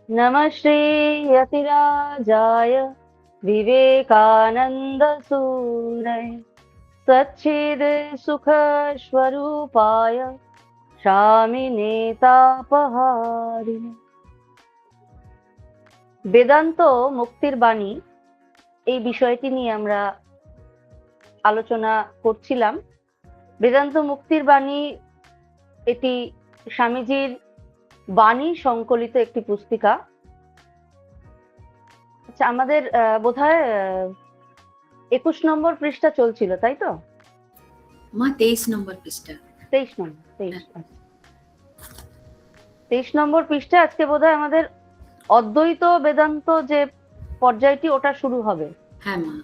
नमः श्रीयतिराजाय विवेकानन्दसूरय सच्चिद्सुखस्वरूपाय স্বামিনে তাপহারিণে। বেদান্ত মুক্তির বাণী এই বিষয়টি নিয়ে আমরা আলোচনা করছিলাম। বেদান্ত মুক্তির বাণী এটি স্বামীজির বাণী সংকলিত একটি পুস্তিকা। আচ্ছা, আমাদের বোধহয় 21 নম্বর পৃষ্ঠা চলছিল, তাই তো? মা 23 নম্বর পৃষ্ঠা। 23 নম্বর 23 নম্বর পৃষ্ঠা। আজকে বোধহয় আমাদের অদ্বৈত বেদান্ত যে পর্যায়টি ওটা শুরু হবে। হ্যাঁ মা।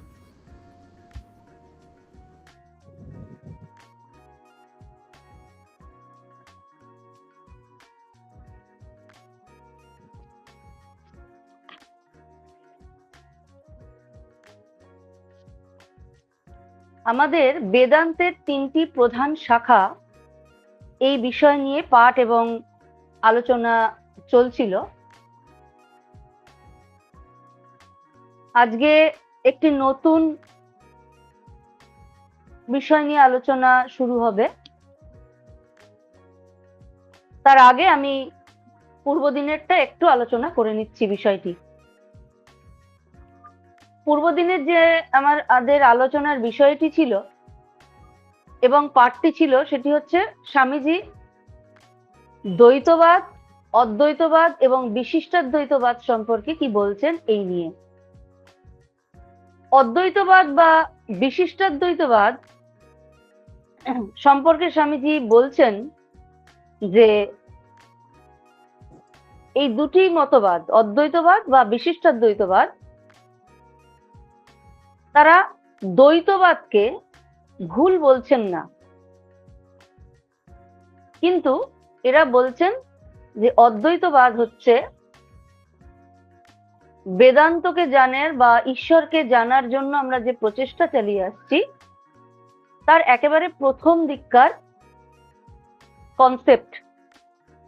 আমাদের বেদান্তের 3টি প্রধান শাখা এই বিষয় নিয়ে পাঠ এবং আলোচনা চলছিল। আজকে একটি নতুন বিষয় নিয়ে আলোচনা শুরু হবে। তার আগে আমি পূর্বদিনেরটা একটু আলোচনা করে নিচ্ছি বিষয়টি। পূর্বদিনের যে আমাদের আলোচনার বিষয়টি ছিল এবং পাঠটি ছিল, সেটি হচ্ছে স্বামীজি দ্বৈতবাদ, অদ্বৈতবাদ এবং বিশিষ্টাদ্বৈতবাদ সম্পর্কে কি বলছেন এই নিয়ে। অদ্বৈতবাদ বা বিশিষ্টাদ্বৈতবাদ সম্পর্কে স্বামীজি বলছেন যে এই দুটি মতবাদ, অদ্বৈতবাদ বা বিশিষ্টাদ্বৈতবাদ, তারা দ্বৈতবাদকে ভুল বলছেন না, কিন্তু এরা বলছেন যে অদ্বৈতবাদ হচ্ছে বেদান্তকে জানার বা ঈশ্বরকে জানার জন্য আমরা যে প্রচেষ্টা চালিয়ে আসছি তার একেবারে প্রথম দিককার কনসেপ্ট,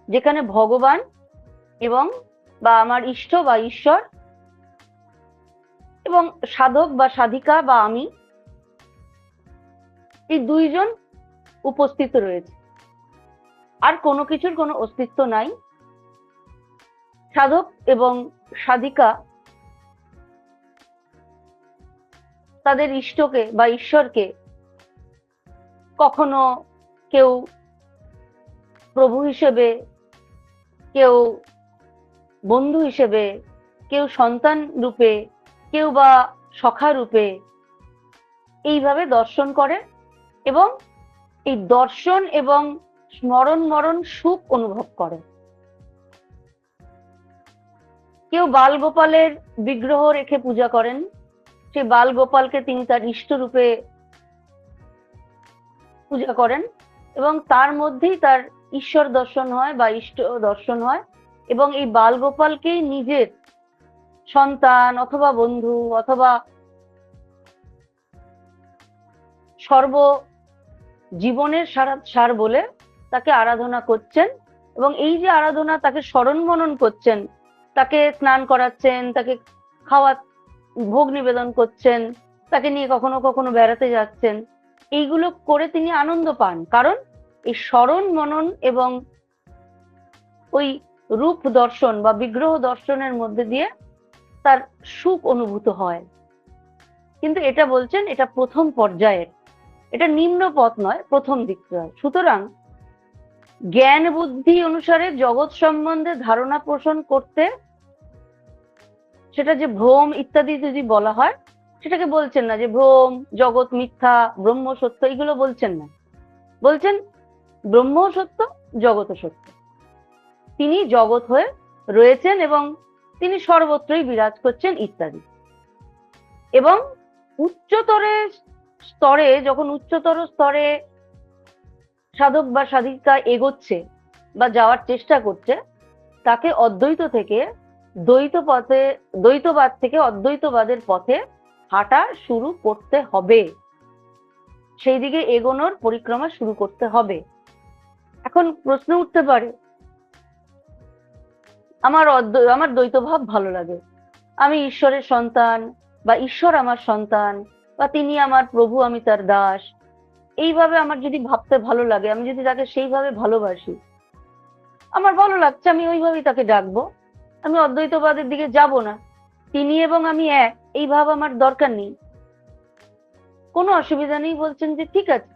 যেখানে ভগবান এবং বা আমার ইষ্ট বা ঈশ্বর এবং সাধক বা সাধিকা বা আমি, এই দুইজন উপস্থিত রয়েছে, আর কোনো কিছুর কোনো অস্তিত্ব নাই। সাধক এবং সাধিকা তাদের ইষ্টকে বা ঈশ্বরকে কখনো কেউ প্রভু হিসেবে, কেউ বন্ধু হিসেবে, কেউ সন্তান রূপে, কেউ বা সখা রূপে এইভাবে দর্শন করে এবং এই দর্শন এবং স্মরণ মরণ সুখ অনুভব করে। কেউ বাল গোপালের বিগ্রহ রেখে পূজা করেন, সেই বাল গোপালকে তিনি তার ইষ্ট রূপে পূজা করেন এবং তার মধ্যেই তার ঈশ্বর দর্শন হয় বা ইষ্ট দর্শন হয়, এবং এই বাল গোপালকেই নিজের সন্তান অথবা বন্ধু অথবা সর্ব জীবনের সার বলে তাকে আরাধনা করছেন। এবং এই যে আরাধনা, তাকে স্মরণ মনন করছেন, তাকে স্নান করাচ্ছেন, তাকে খাওয়া ভোগ নিবেদন করছেন, তাকে নিয়ে কখনো কখনো বেড়াতে যাচ্ছেন, এইগুলো করে তিনি আনন্দ পান, কারণ এই স্মরণ মনন এবং ওই রূপ দর্শন বা বিগ্রহ দর্শনের মধ্যে দিয়ে তার সুখ অনুভূত হয়। কিন্তু এটা বলছেন এটা প্রথম পর্যায়ের, এটা নিম্ন পথ নয়, প্রথম দিকটা। সুতরাং জ্ঞান বুদ্ধি অনুসারে জগৎ সম্বন্ধে ধারণা পোষণ করতে, সেটা যে ভ্রম ইত্যাদি যদি বলা হয়, সেটাকে বলছেন না যে ভ্রম, জগৎ মিথ্যা, ব্রহ্ম সত্য, এগুলো বলছেন না। বলছেন ব্রহ্ম সত্য, জগৎ সত্য, তিনি জগৎ হয়ে রয়েছেন এবং তিনি সর্বত্রই বিরাজ করছেন ইত্যাদি। এবং উচ্চতর স্তরে, যখন উচ্চতর স্তরে সাধক বা সাধিকা এগোচ্ছে বা যাওয়ার চেষ্টা করছে, তাকে অদ্বৈত থেকে দ্বৈতবাদ থেকে অদ্বৈতবাদের পথে হাঁটা শুরু করতে হবে, সেই দিকে এগোনোর পরিক্রমা শুরু করতে হবে। এখন প্রশ্ন উঠতে পারে আমার দ্বৈত ভাব ভালো লাগে। আমি ঈশ্বরের সন্তান, বা ঈশ্বর আমার সন্তান, বা তিনি আমার প্রভু, আমি তার দাস। এইভাবে আমার যদি ভাবতে ভালো লাগে, আমি যদি তাকে সেইভাবে ভালোবাসি, আমার ভালো লাগছে, আমি ওইভাবেই তাকে ডাকবো। আমি অদ্বৈতবাদের দিকে যাব না। তিনি এবং আমি এক, এই ভাব আমার দরকার নেই, কোনো অসুবিধা নেই। বলছেন যে ঠিক আছে,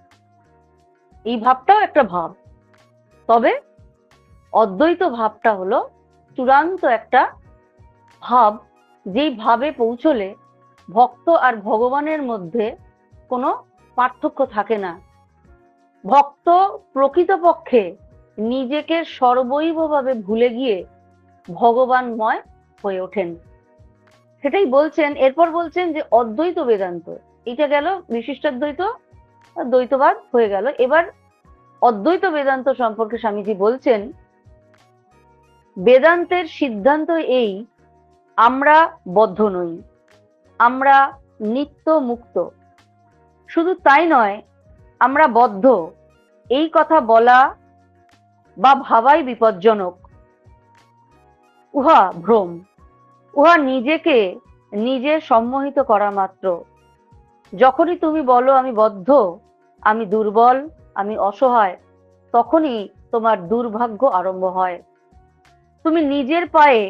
এই ভাবটাও একটা ভাব, তবে অদ্বৈত ভাবটা হলো চূড়ান্ত একটা ভাব, যেই ভাবে পৌঁছলে ভক্ত আর ভগবানের মধ্যে কোনো পার্থক্য থাকে না। ভক্ত প্রকৃতপক্ষে নিজেকে সর্বৈবভাবে ভুলে গিয়ে ভগবানময় হয়ে ওঠেন। সেটাই বলছেন। এরপর বলছেন যে অদ্বৈত বেদান্ত, এটা গেল বিশিষ্টাদ্বৈত, দ্বৈতবাদ হয়ে গেল। এবার অদ্বৈত বেদান্ত সম্পর্কে স্বামীজি বলছেন, বেদান্তের সিদ্ধান্ত এই, আমরা বদ্ধ নই, আমরা নিত্য মুক্ত। শুধু তাই নয়, আমরা বদ্ধ এই কথা বলা বা ভাবাই বিপজ্জনক। উহা ভ্রম, উহা নিজেকে নিজে সম্মোহিত করা মাত্র। যখনই তুমি বলো আমি বদ্ধ, আমি দুর্বল, আমি অসহায়, তখনই তোমার দুর্ভাগ্য আরম্ভ হয়। তুমি নিজের পায়ে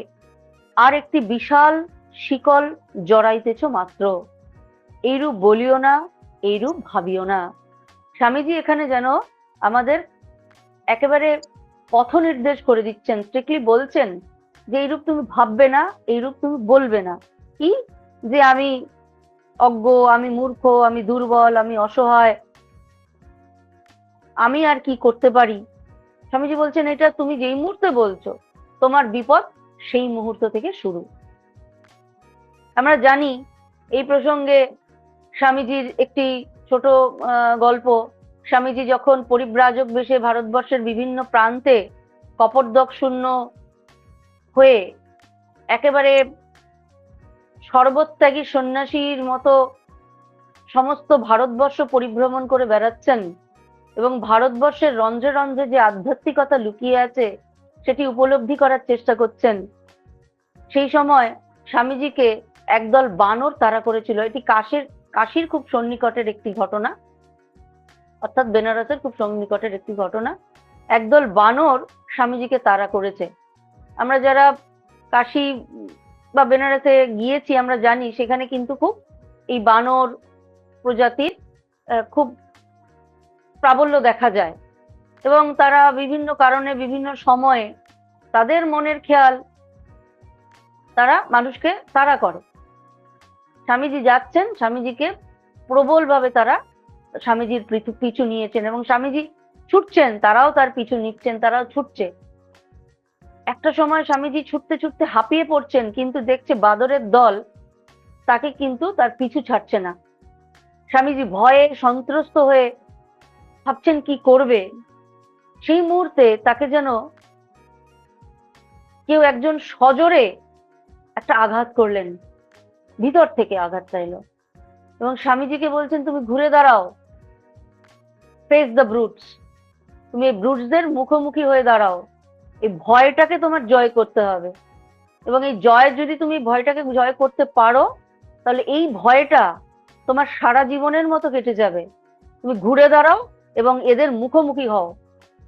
আর একটি বিশাল শিকল জড়াইতেছ মাত্র। এইরূপ বলিও না, এইরূপ ভাবিও না। স্বামীজি এখানে যেন আমাদের একেবারে পথ নির্দেশ করে দিচ্ছেন, স্ট্রিক্টলি বলছেন যে এইরূপ তুমি ভাববে না, এইরূপ তুমি বলবে না। কি? যে আমি অজ্ঞ, আমি মূর্খ, আমি দুর্বল, আমি অসহায়, আমি আর কি করতে পারি। স্বামীজি বলছেন এটা তুমি যেই মুহূর্তে বলছো, তোমার বিপদ সেই মুহূর্ত থেকে শুরু। আমরা জানি এই প্রসঙ্গে স্বামীজির একটি ছোট গল্প। স্বামীজি যখন পরিব্রাজক বেশে ভারতবর্ষের বিভিন্ন প্রান্তে কপর্দক শূন্য হয়ে একেবারে সর্বত্যাগী সন্ন্যাসীর মতো সমস্ত ভারতবর্ষ পরিভ্রমণ করে বেড়াচ্ছেন, এবং ভারতবর্ষের রন্ধ্রে রন্ধ্রে যে আধ্যাত্মিকতা লুকিয়ে আছে সেটি উপলব্ধি করার চেষ্টা করছেন, সেই সময় স্বামীজিকে একদল বানর তাড়া করেছিল। এটি কাশীর খুব সন্নিকটের একটি ঘটনা, অর্থাৎ বেনারসের খুব সন্নিকটের একটি ঘটনা। একদল বানর স্বামীজিকে তাড়া করেছে। আমরা যারা কাশী বা বেনারসে গিয়েছি আমরা জানি সেখানে কিন্তু খুব এই বানর প্রজাতির খুব প্রাবল্য দেখা যায়, এবং তারা বিভিন্ন কারণে বিভিন্ন সময়ে তাদের মনের খেয়াল তারা মানুষকে তাড়া করে। স্বামীজি যাচ্ছেন, স্বামীজিকে প্রবলভাবে তারা স্বামীজির পিছু নিয়েছেন, এবং স্বামীজি ছুটছেন, তারাও তার পিছু নিচ্ছেন, তারাও ছুটছে। একটা সময় স্বামীজি ছুটতে ছুটতে হাঁপিয়ে পড়ছেন, কিন্তু দেখছে বাদরের দল তাকে কিন্তু তার পিছু ছাড়ছে না। স্বামীজি ভয়ে সন্ত্রস্ত হয়ে ভাবছেন কি করবে। সেই মুহূর্তে তাকে যেন কেউ একজন সজোরে একটা আঘাত করলেন, ভিতর থেকে আঘাত চাইলো, এবং স্বামীজিকে বলছেন তুমি ঘুরে দাঁড়াও, ফেস দ্য ব্রুটস, তুমি এই ব্রুটসদের মুখোমুখি হয়ে দাঁড়াও। এই ভয়টাকে তোমার জয় করতে হবে, এবং এই যদি তুমি ভয়টাকে জয় করতে পারো, তাহলে এই ভয়টা তোমার সারা জীবনের মতো কেটে যাবে। তুমি ঘুরে দাঁড়াও এবং এদের মুখোমুখি হও,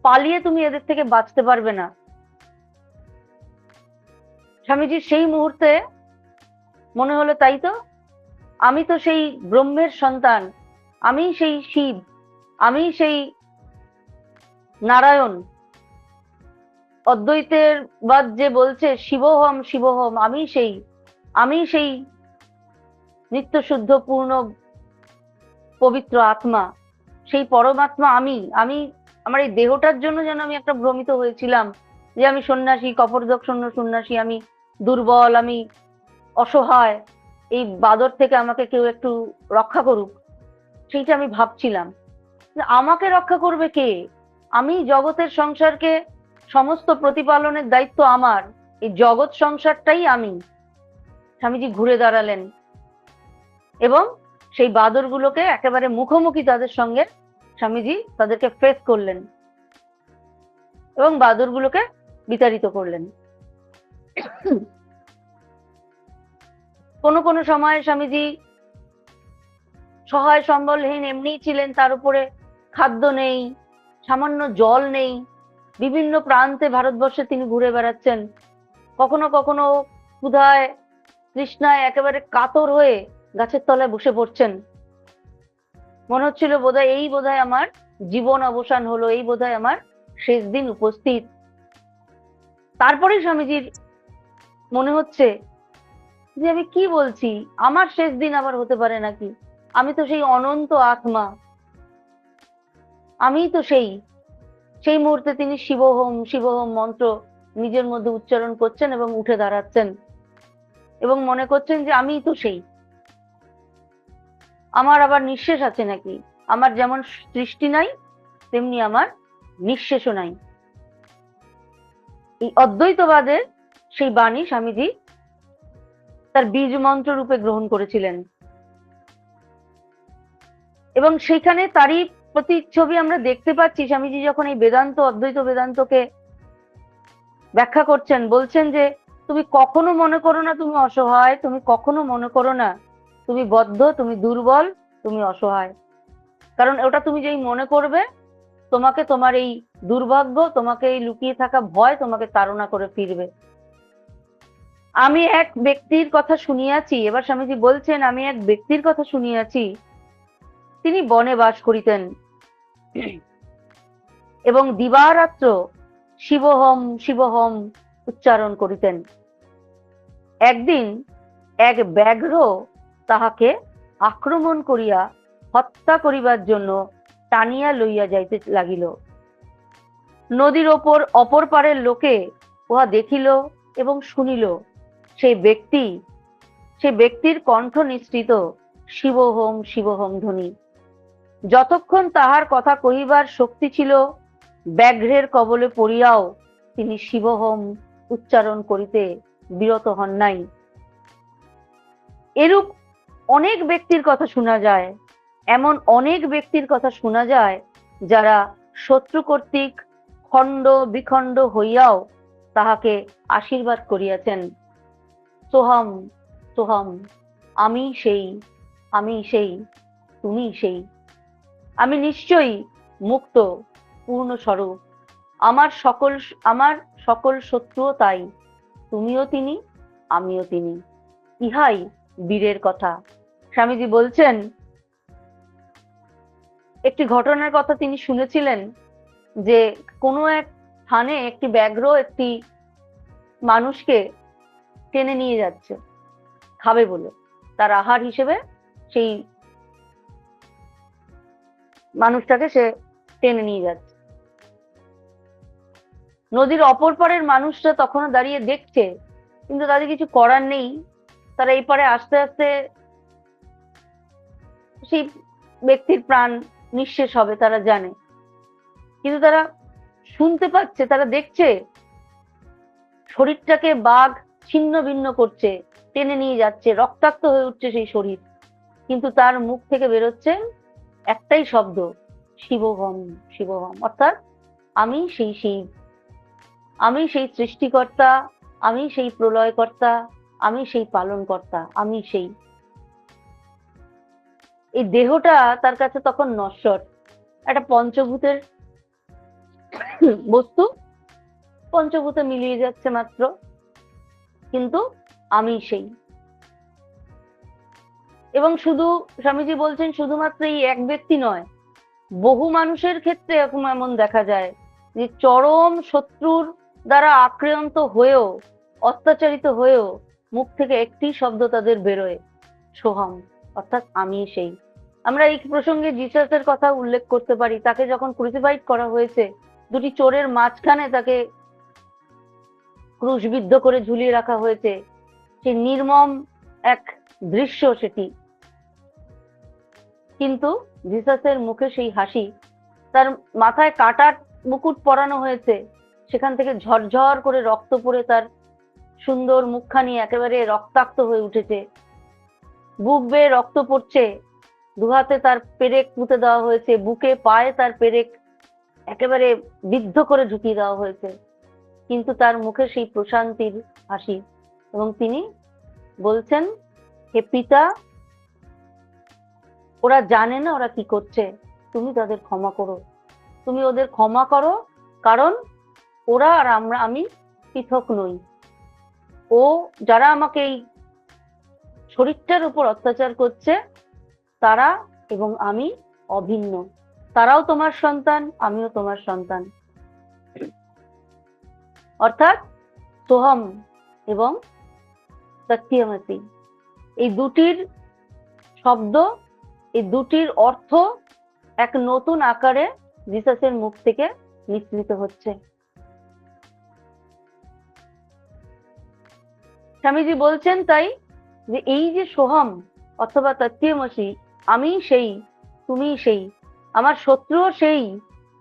পালিয়ে তুমি এদের থেকে বাঁচতে পারবে না। স্বামীজি সেই মুহূর্তে মনে হলো তাই তো, আমি তো সেই ব্রহ্মের সন্তান, আমি সেই শিব, আমি সেই নারায়ণ। অদ্বৈতের বাদ যে বলছে শিবহম শিবহম, আমি সেই নিত্য শুদ্ধ পূর্ণ পবিত্র আত্মা, সেই পরমাত্মা। আমি আমার এই দেহটার জন্য যেন আমি একটা ভ্রমিত হয়েছিলাম যে আমি সন্ন্যাসী, কপর্দক শূন্য সন্ন্যাসী, আমি দুর্বল, আমি অসহায়, এই বাদর থেকে আমাকে কেউ একটু রক্ষা করুক, সেইটা আমি ভাবছিলাম। আমাকে রক্ষা করবে কে? আমি জগতের সংসারকে সমস্ত প্রতিপালনের দায়িত্ব আমার, এই জগৎ সংসারটাই আমি। স্বামীজি ঘুরে দাঁড়ালেন এবং সেই বাদরগুলোকে একেবারে মুখোমুখি তাদের সঙ্গে স্বামীজি তাদেরকে ফেস করলেন এবং বাদরগুলোকে বিতাড়িত করলেন। কোনো কোনো সময় স্বামীজি সহায় সম্বলহীন এমনিই ছিলেন, তার উপরে খাদ্য নেই, সামান্য জল নেই, বিভিন্ন প্রান্তে ভারতবর্ষে তিনি ঘুরে বেড়াচ্ছেন। কখনো কখনো ক্ষুধায় তৃষ্ণায় একেবারে কাতর হয়ে গাছের তলায় বসে পড়ছেন। মনে হচ্ছিল বোধহয় এই বোধহয় আমার জীবন অবসান হলো, এই বোধহয় আমার শেষ দিন উপস্থিত। তারপরেই স্বামীজির মনে হচ্ছে যে আমি কি বলছি, আমার শেষ দিন আবার হতে পারে নাকি? আমি তো সেই অনন্ত আত্মা, আমিই তো সেই মুহূর্তে তিনি শিবোহম শিবোহম মন্ত্র নিজের মধ্যে উচ্চারণ করছেন এবং উঠে দাঁড়াচ্ছেন এবং মনে করছেন যে আমিই তো সেই। আমার আবার নিঃশেষ আছে নাকি? আমার যেমন সৃষ্টি নাই, তেমনি আমার নিঃশেষও নাই। এই অদ্বৈতবাদের সেই বাণী স্বামীজি তার বীজ মন্ত্র রূপে গ্রহণ করেছিলেন এবং সেখানে তারই প্রতিচ্ছবি আমরা দেখতে পাচ্ছি। স্বামীজি যখন এই বেদান্ত, অদ্বৈত বেদান্তকে ব্যাখ্যা করছেন, বলছেন যে তুমি কখনো মনে করো না তুমি অসহায়, তুমি কখনো মনে করো না তুমি বদ্ধ, তুমি দুর্বল, তুমি অসহায়। কারণ ওটা তুমি যেই মনে করবে, তোমাকে তোমার এই দুর্ভাগ্য, তোমাকে এই লুকিয়ে থাকা ভয় তোমাকে তাড়না করে ফিরবে। আমি এক ব্যক্তির কথা শুনিয়াছি, এবার স্বামীজি বলছেন আমি এক ব্যক্তির কথা শুনিয়াছি, তিনি বনে বাস করিতেন এবং দিবারাত্র শিবহম শিবহম উচ্চারণ করিতেন। একদিন এক ব্যাঘ্র তাহাকে আক্রমণ করিয়া হত্যা করিবার জন্য টানিয়া লইয়া যাইতে লাগিল। নদীর ওপর অপর পারের লোকে উহা দেখিল এবং শুনিল। সেই ব্যক্তির কণ্ঠ নিঃসৃত শিবহোম শিবহোম ধ্বনি। যতক্ষণ তাহার কথা কহিবার শক্তি ছিল, ব্যাঘ্রের কবলে পড়িয়াও তিনি শিবহোম উচ্চারণ করিতে বিরত হন নাই। এরূপ অনেক ব্যক্তির কথা শোনা যায়, এমন অনেক ব্যক্তির কথা শোনা যায় যারা শত্রু কর্তৃক খণ্ড বিখণ্ড হইয়াও তাহাকে আশীর্বাদ করিয়াছেন। সোহম সোহম, আমি সেই, আমি সেই, তুমি সেই। আমি নিশ্চয়ই মুক্ত পূর্ণ স্বরূপ। আমার সকল শত্রুও তাই, তুমিও তিনি, আমিও তিনি। ইহাই বীরের কথা। স্বামীজি বলছেন একটি ঘটনার কথা তিনি শুনেছিলেন যে কোনো এক স্থানে একটি ব্যাঘ্র একটি মানুষকে টেনে নিয়ে যাচ্ছে খাবে বলে, তার আহার হিসেবে সেই মানুষটাকে সে টেনে নিয়ে যাচ্ছে। নদীর অপর পারের মানুষরা তখনও দাঁড়িয়ে দেখছে, কিন্তু তাদের কিছু করার নেই। তারা এই পারে আস্তে আস্তে সেই ব্যক্তির প্রাণ নিঃশেষ হবে তারা জানে, কিন্তু তারা শুনতে পাচ্ছে, তারা দেখছে শরীরটাকে বাঘ ছিন্ন ভিন্ন করছে, টেনে নিয়ে যাচ্ছে, রক্তাক্ত হয়ে উঠছে সেই শরীর, কিন্তু তার মুখ থেকে বেরোচ্ছে একটাই শব্দ, শিবহম শিবহম। অর্থাৎ আমি সেই শিব, আমি সেই সৃষ্টিকর্তা, আমি সেই প্রলয়কর্তা, আমি সেই পালনকর্তা, আমি সেই। এই দেহটা তার কাছে তখন নশ্বর, একটা পঞ্চভূতের বস্তু, পঞ্চভূতে মিলিয়ে যাচ্ছে মাত্র, কিন্তু আমি সেই। এবং শুধু স্বামীজি বলছেন শুধুমাত্র এই এক ব্যক্তি নয়, বহু মানুষের ক্ষেত্রে এরকম এমন দেখা যায় যে চরম শত্রুর দ্বারা আক্রান্ত হয়েও, অত্যাচারিত হয়েও মুখ থেকে একটি শব্দ তাদের বেরোয়, সোহম, অর্থাৎ আমি সেই। আমরা এই প্রসঙ্গে জিসাসের কথা উল্লেখ করতে পারি। তাকে যখন ক্রুসিফাইড করা হয়েছে, দুটি চোরের মাঝখানে তাকে ক্রুশবিদ্ধ করে ঝুলিয়ে রাখা হয়েছে, সেই নির্মম এক দৃশ্য সেটি, কিন্তু জিসাসের মুখে সেই হাসি, তার মাথায় কাটার মুকুট পরানো হয়েছে, সেখান থেকে ঝরঝর করে রক্ত পড়ে তার সুন্দর মুখখানি একেবারে রক্তাক্ত হয়ে উঠেছে, বুক বেয়ে রক্ত পড়ছে, দুহাতে তার পেরেক পুঁতে দেওয়া হয়েছে, বুকে পায়ে তার পেরেক একেবারে বিদ্ধ করে ঢুকিয়ে দেওয়া হয়েছে। কিন্তু তার মুখে সেই প্রশান্তির হাসি, এবং তিনি বলছেন, হে পিতা, ওরা জানে না ওরা কি করছে, তুমি তাদের ক্ষমা করো, তুমি ওদের ক্ষমা করো, কারণ ওরা আর আমি পৃথক নই। ও যারা আমাকে এই শরীরটার উপর অত্যাচার করছে তারা এবং আমি অভিন্ন, তারাও তোমার সন্তান, আমিও তোমার সন্তান। অর্থাৎ সোহম এবং সত্যমসি, এই দুটির শব্দ, এই দুটির অর্থ এক নতুন আকারে জিসাসের মুখ থেকে নিঃসৃত হচ্ছে। স্বামীজি বলছেন তাই যে এই যে সোহম অথবা তত্ত্বমসি, আমি সেই, তুমি সেই, আমার শত্রুও সেই,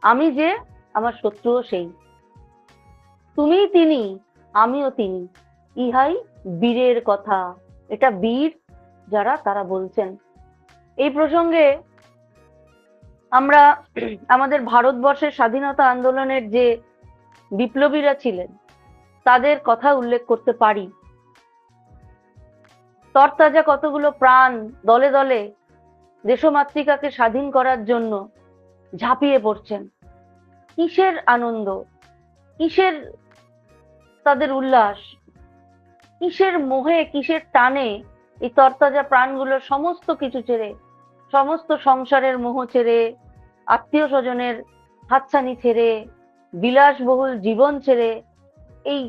আমি যে, আমার শত্রুও সেই, তুমি তিনি, আমিও তিনি, ইহাই বীরের কথা। এটা বীর যারা তারা বলছেন। এই প্রসঙ্গে আমরা আমাদের ভারতবর্ষের স্বাধীনতা আন্দোলনের যে বিপ্লবীরা ছিলেন তাদের কথা উল্লেখ করতে পারি। তরতাজা কতগুলো প্রাণ দলে দলে দেশমাতৃকাকে স্বাধীন করার জন্য ঝাঁপিয়ে পড়ছেন। কিসের আনন্দ, কিসের তাদের উল্লাস, কিসের মোহে, কিসের টানে এই তরতাজা প্রাণগুলো সমস্ত কিছু ছেড়ে, সমস্ত সংসারের মোহ ছেড়ে, আত্মীয় স্বজনের হাতছানি ছেড়ে, বিলাসবহুল জীবন ছেড়ে এই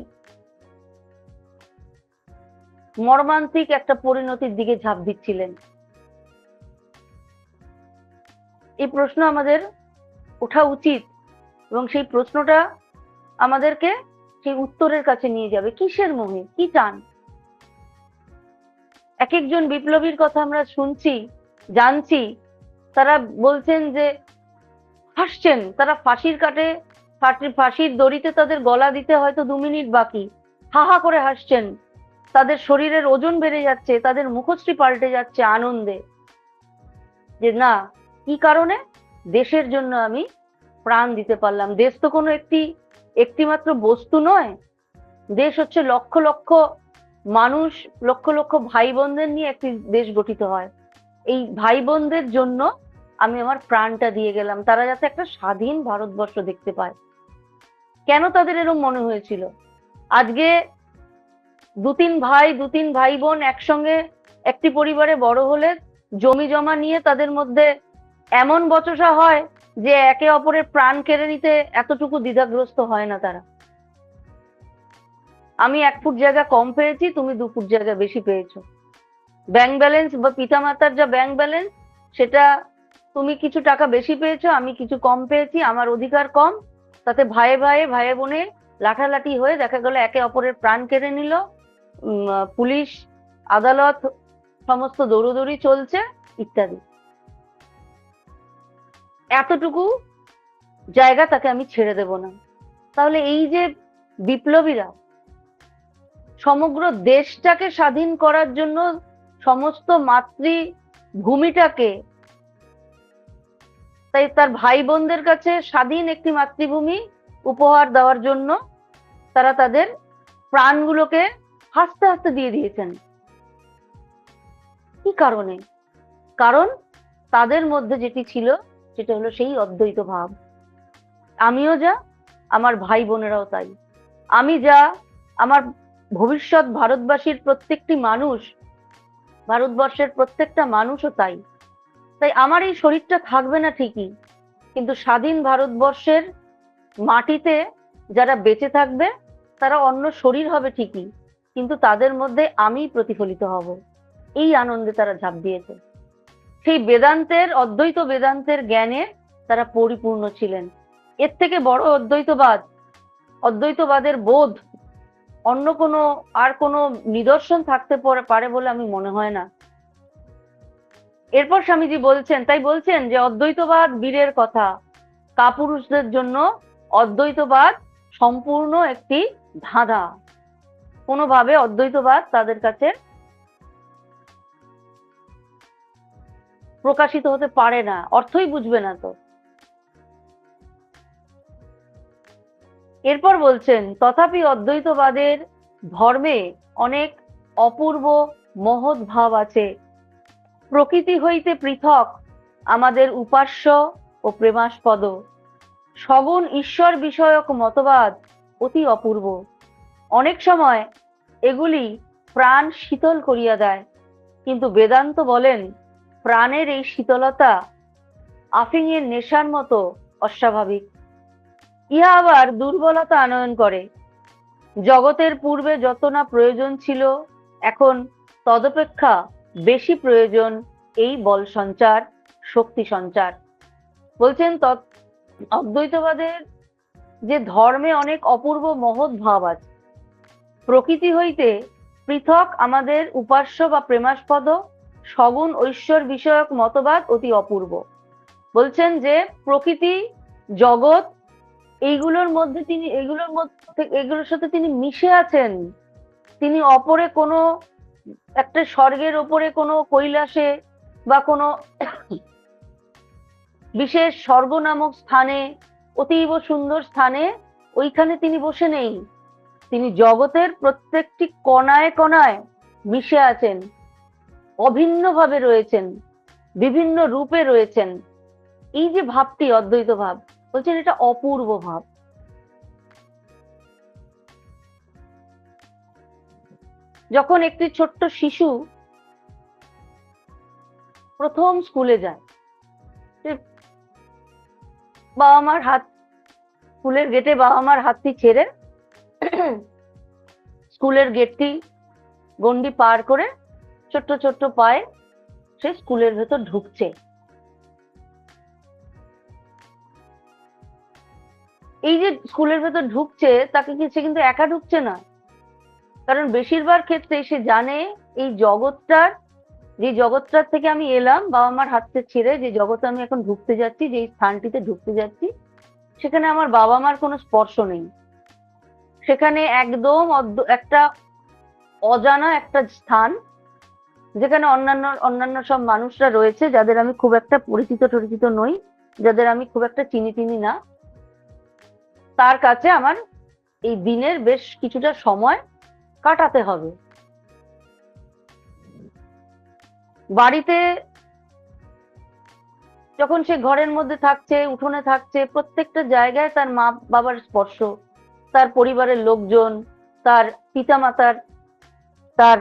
মর্মান্তিক একটা পরিণতির দিকে ঝাঁপ দিচ্ছিলেন। এই প্রশ্ন আমাদের ওঠা উচিত, এবং সেই প্রশ্নটা আমাদেরকে সেই উত্তরের কাছে নিয়ে যাবে। কিসের মোহে, কি চান? এক একজন বিপ্লবীর কথা আমরা শুনছি, জানছি, তারা বলছেন যে হাসছেন, তারা ফাঁসির কাটে, ফাঁসির দড়িতে তাদের গলা দিতে হয়তো 2 মিনিট বাকি, হা হা করে হাসছেন, তাদের শরীরের ওজন বেড়ে যাচ্ছে, তাদের মুখশ্রী পাল্টে যাচ্ছে আনন্দে, যে না, কি কারণে? দেশের জন্য আমি প্রাণ দিতে পারলাম। দেশ তো কোনো একটি মাত্র বস্তু নয়, দেশ হচ্ছে লক্ষ লক্ষ মানুষ, লক্ষ লক্ষ ভাই বোনদের নিয়ে একটি দেশ গঠিত হয়। এই ভাই বোনদের জন্য আমি আমার প্রাণটা দিয়ে গেলাম, তারা যাতে একটা স্বাধীন ভারতবর্ষ দেখতে পায়। কেন তাদের এরকম মনে হয়েছিল? আজকে 2-3 ভাই বোন একসঙ্গে একটি পরিবারে বড় হলে জমি জমা নিয়ে তাদের মধ্যে এমন বচসা হয় যে একে অপরের প্রাণ কেড়ে নিতে এতটুকু দ্বিধাগ্রস্ত হয় না তারা। আমি 1 ফুট জায়গা কম পেয়েছি, তুমি 2 ফুট জায়গা বেশি পেয়েছো। ব্যাংক ব্যালেন্স বা পিতামাতার যা ব্যাংক ব্যালেন্স, সেটা তুমি কিছু টাকা বেশি পেয়েছো, আমি কিছু কম পেয়েছি, আমার অধিকার কম, তাতে ভাইয়ে ভাইয়ে ভাইয়ে বোনে লাঠালাঠি হয়ে দেখা গেল একে অপরের প্রাণ কেড়ে নিল। পুলিশ, আদালত, সমস্ত দৌড়দৌড়ি চলছে ইত্যাদি। এতটুকু জায়গা তাকে আমি ছেড়ে দেব না। তাহলে এই যে বিপ্লবীরা সমগ্র দেশটাকে স্বাধীন করার জন্য সমস্ত মাতৃভূমিটাকে, তাই তার ভাই বোনদের কাছে স্বাধীন একটি মাতৃভূমি উপহার দেওয়ার জন্য তারা তাদের প্রাণগুলোকে হাসতে হাসতে দিয়ে দিয়েছেন। কি কারণে? কারণ তাদের মধ্যে যেটি ছিল সেটা হলো সেই অদ্বৈত ভাব। আমিও যা, আমার ভাই বোনেরাও তাই। আমি যা, আমার ভবিষ্যৎ ভারতবাসীর প্রত্যেকটি মানুষ, ভারতবর্ষের প্রত্যেকটা মানুষও তাই। তাই আমার এই শরীরটা থাকবে না ঠিকই, কিন্তু স্বাধীন ভারতবর্ষের মাটিতে যারা বেঁচে থাকবে তারা অন্য শরীর হবে ঠিকই, কিন্তু তাদের মধ্যে আমি প্রতিফলিত হব। এই আনন্দে তারা ঝাঁপ দিয়েছে। সেই বেদান্তের, অদ্বৈত বেদান্তের জ্ঞানে তারা পরিপূর্ণ ছিলেন। এর থেকে বড় অদ্বৈতবাদ, অদ্বৈতবাদের বোধ অন্য কোনো আর কোনো নিদর্শন থাকতে পারে বলে আমি মনে হয় না। এরপর স্বামীজি বলছেন, তাই বলছেন যে অদ্বৈতবাদ বীরের কথা, কাপুরুষদের জন্য অদ্বৈতবাদ সম্পূর্ণ একটি ধাঁধা। কোনোভাবে অদ্বৈতবাদ তাদের কাছে প্রকাশিত হতে পারে না, অর্থই বুঝবে না তো। এরপর বলছেন, তথাপি অদ্বৈতবাদের ধর্মে অনেক অপূর্ব মহৎ ভাব আছে। প্রকৃতি হইতে পৃথক আমাদের উপাস্য ও প্রেমাস্পদ সগুণ ঈশ্বর বিষয়ক মতবাদ অতি অপূর্ব। অনেক সময় এগুলি প্রাণ শীতল করিয়া দেয়, কিন্তু বেদান্ত বলেন প্রাণের এই শীতলতা আফিংয়ের নেশার মতো অস্বাভাবিক। ইহা আবার দুর্বলতা আনয়ন করে। জগতের পূর্বে যত না প্রয়োজন ছিল, এখন তদপেক্ষা বেশি প্রয়োজন এই বল সঞ্চার, শক্তি সঞ্চার। বলছেন অদ্বৈতবাদের যে ধর্মে অনেক অপূর্ব মহৎ ভাব আছে। প্রকৃতি হইতে পৃথক আমাদের উপাস্য বা প্রেমাস্পদ সগুণ ঐশ্বর বিষয়ক মতবাদ অতি অপূর্ব। বলছেন যে প্রকৃতি, জগৎ, এগুলোর সাথে তিনি মিশে আছেন। তিনি অপরে কোনো একটা স্বর্গের ওপরে কোনো কৈলাসে বা কোনো বিশেষ স্বর্গ নামক স্থানে, অতীব সুন্দর স্থানে, ওইখানে তিনি বসে নেই। তিনি জগতের প্রত্যেকটি কণায় কণায় মিশে আছেন, অভিন্নভাবে রয়েছেন, বিভিন্ন রূপে রয়েছেন। এই যে ভাবটি অদ্বৈত ভাব, বলছেন এটা অপূর্ব ভাব। যখন একটি ছোট্ট শিশু প্রথম স্কুলে যায়, বাবা মার হাত, স্কুলের গেটে বাবা মার হাতটি ছেড়ে স্কুলের গেটটি গন্ডি পার করে ছোট্ট ছোট্ট পায়ে সে স্কুলের ভেতর ঢুকছে। এই যে স্কুলের ভেতর ঢুকছে, তাকে সে কিন্তু একা ঢুকছে না। কারণ বেশিরভাগ ক্ষেত্রে সে জানে এই যে জগৎটার থেকে আমি এলাম, বাবা মার হাতকে ছেড়ে যে জগতে আমি এখন ঢুকতে যাচ্ছি, যে স্থানটিতে ঢুকতে যাচ্ছি, সেখানে আমার বাবা মার কোনো স্পর্শ নেই। সেখানে একদম একটা অজানা একটা স্থান, যেখানে অন্যান্য সব মানুষরা রয়েছে, যাদের আমি খুব একটা পরিচিত নই, যাদের আমি খুব একটা চিনি না। তার কাছে আমার এই দিনের বেশ কিছুটা সময় কাটাতে হবে। বাড়িতে যখন সে ঘরের মধ্যে থাকছে, উঠোনে থাকছে, প্রত্যেকটা জায়গায় তার মা বাবার স্পর্শ, তার পরিবারের লোকজন, তার পিতামাতার, তার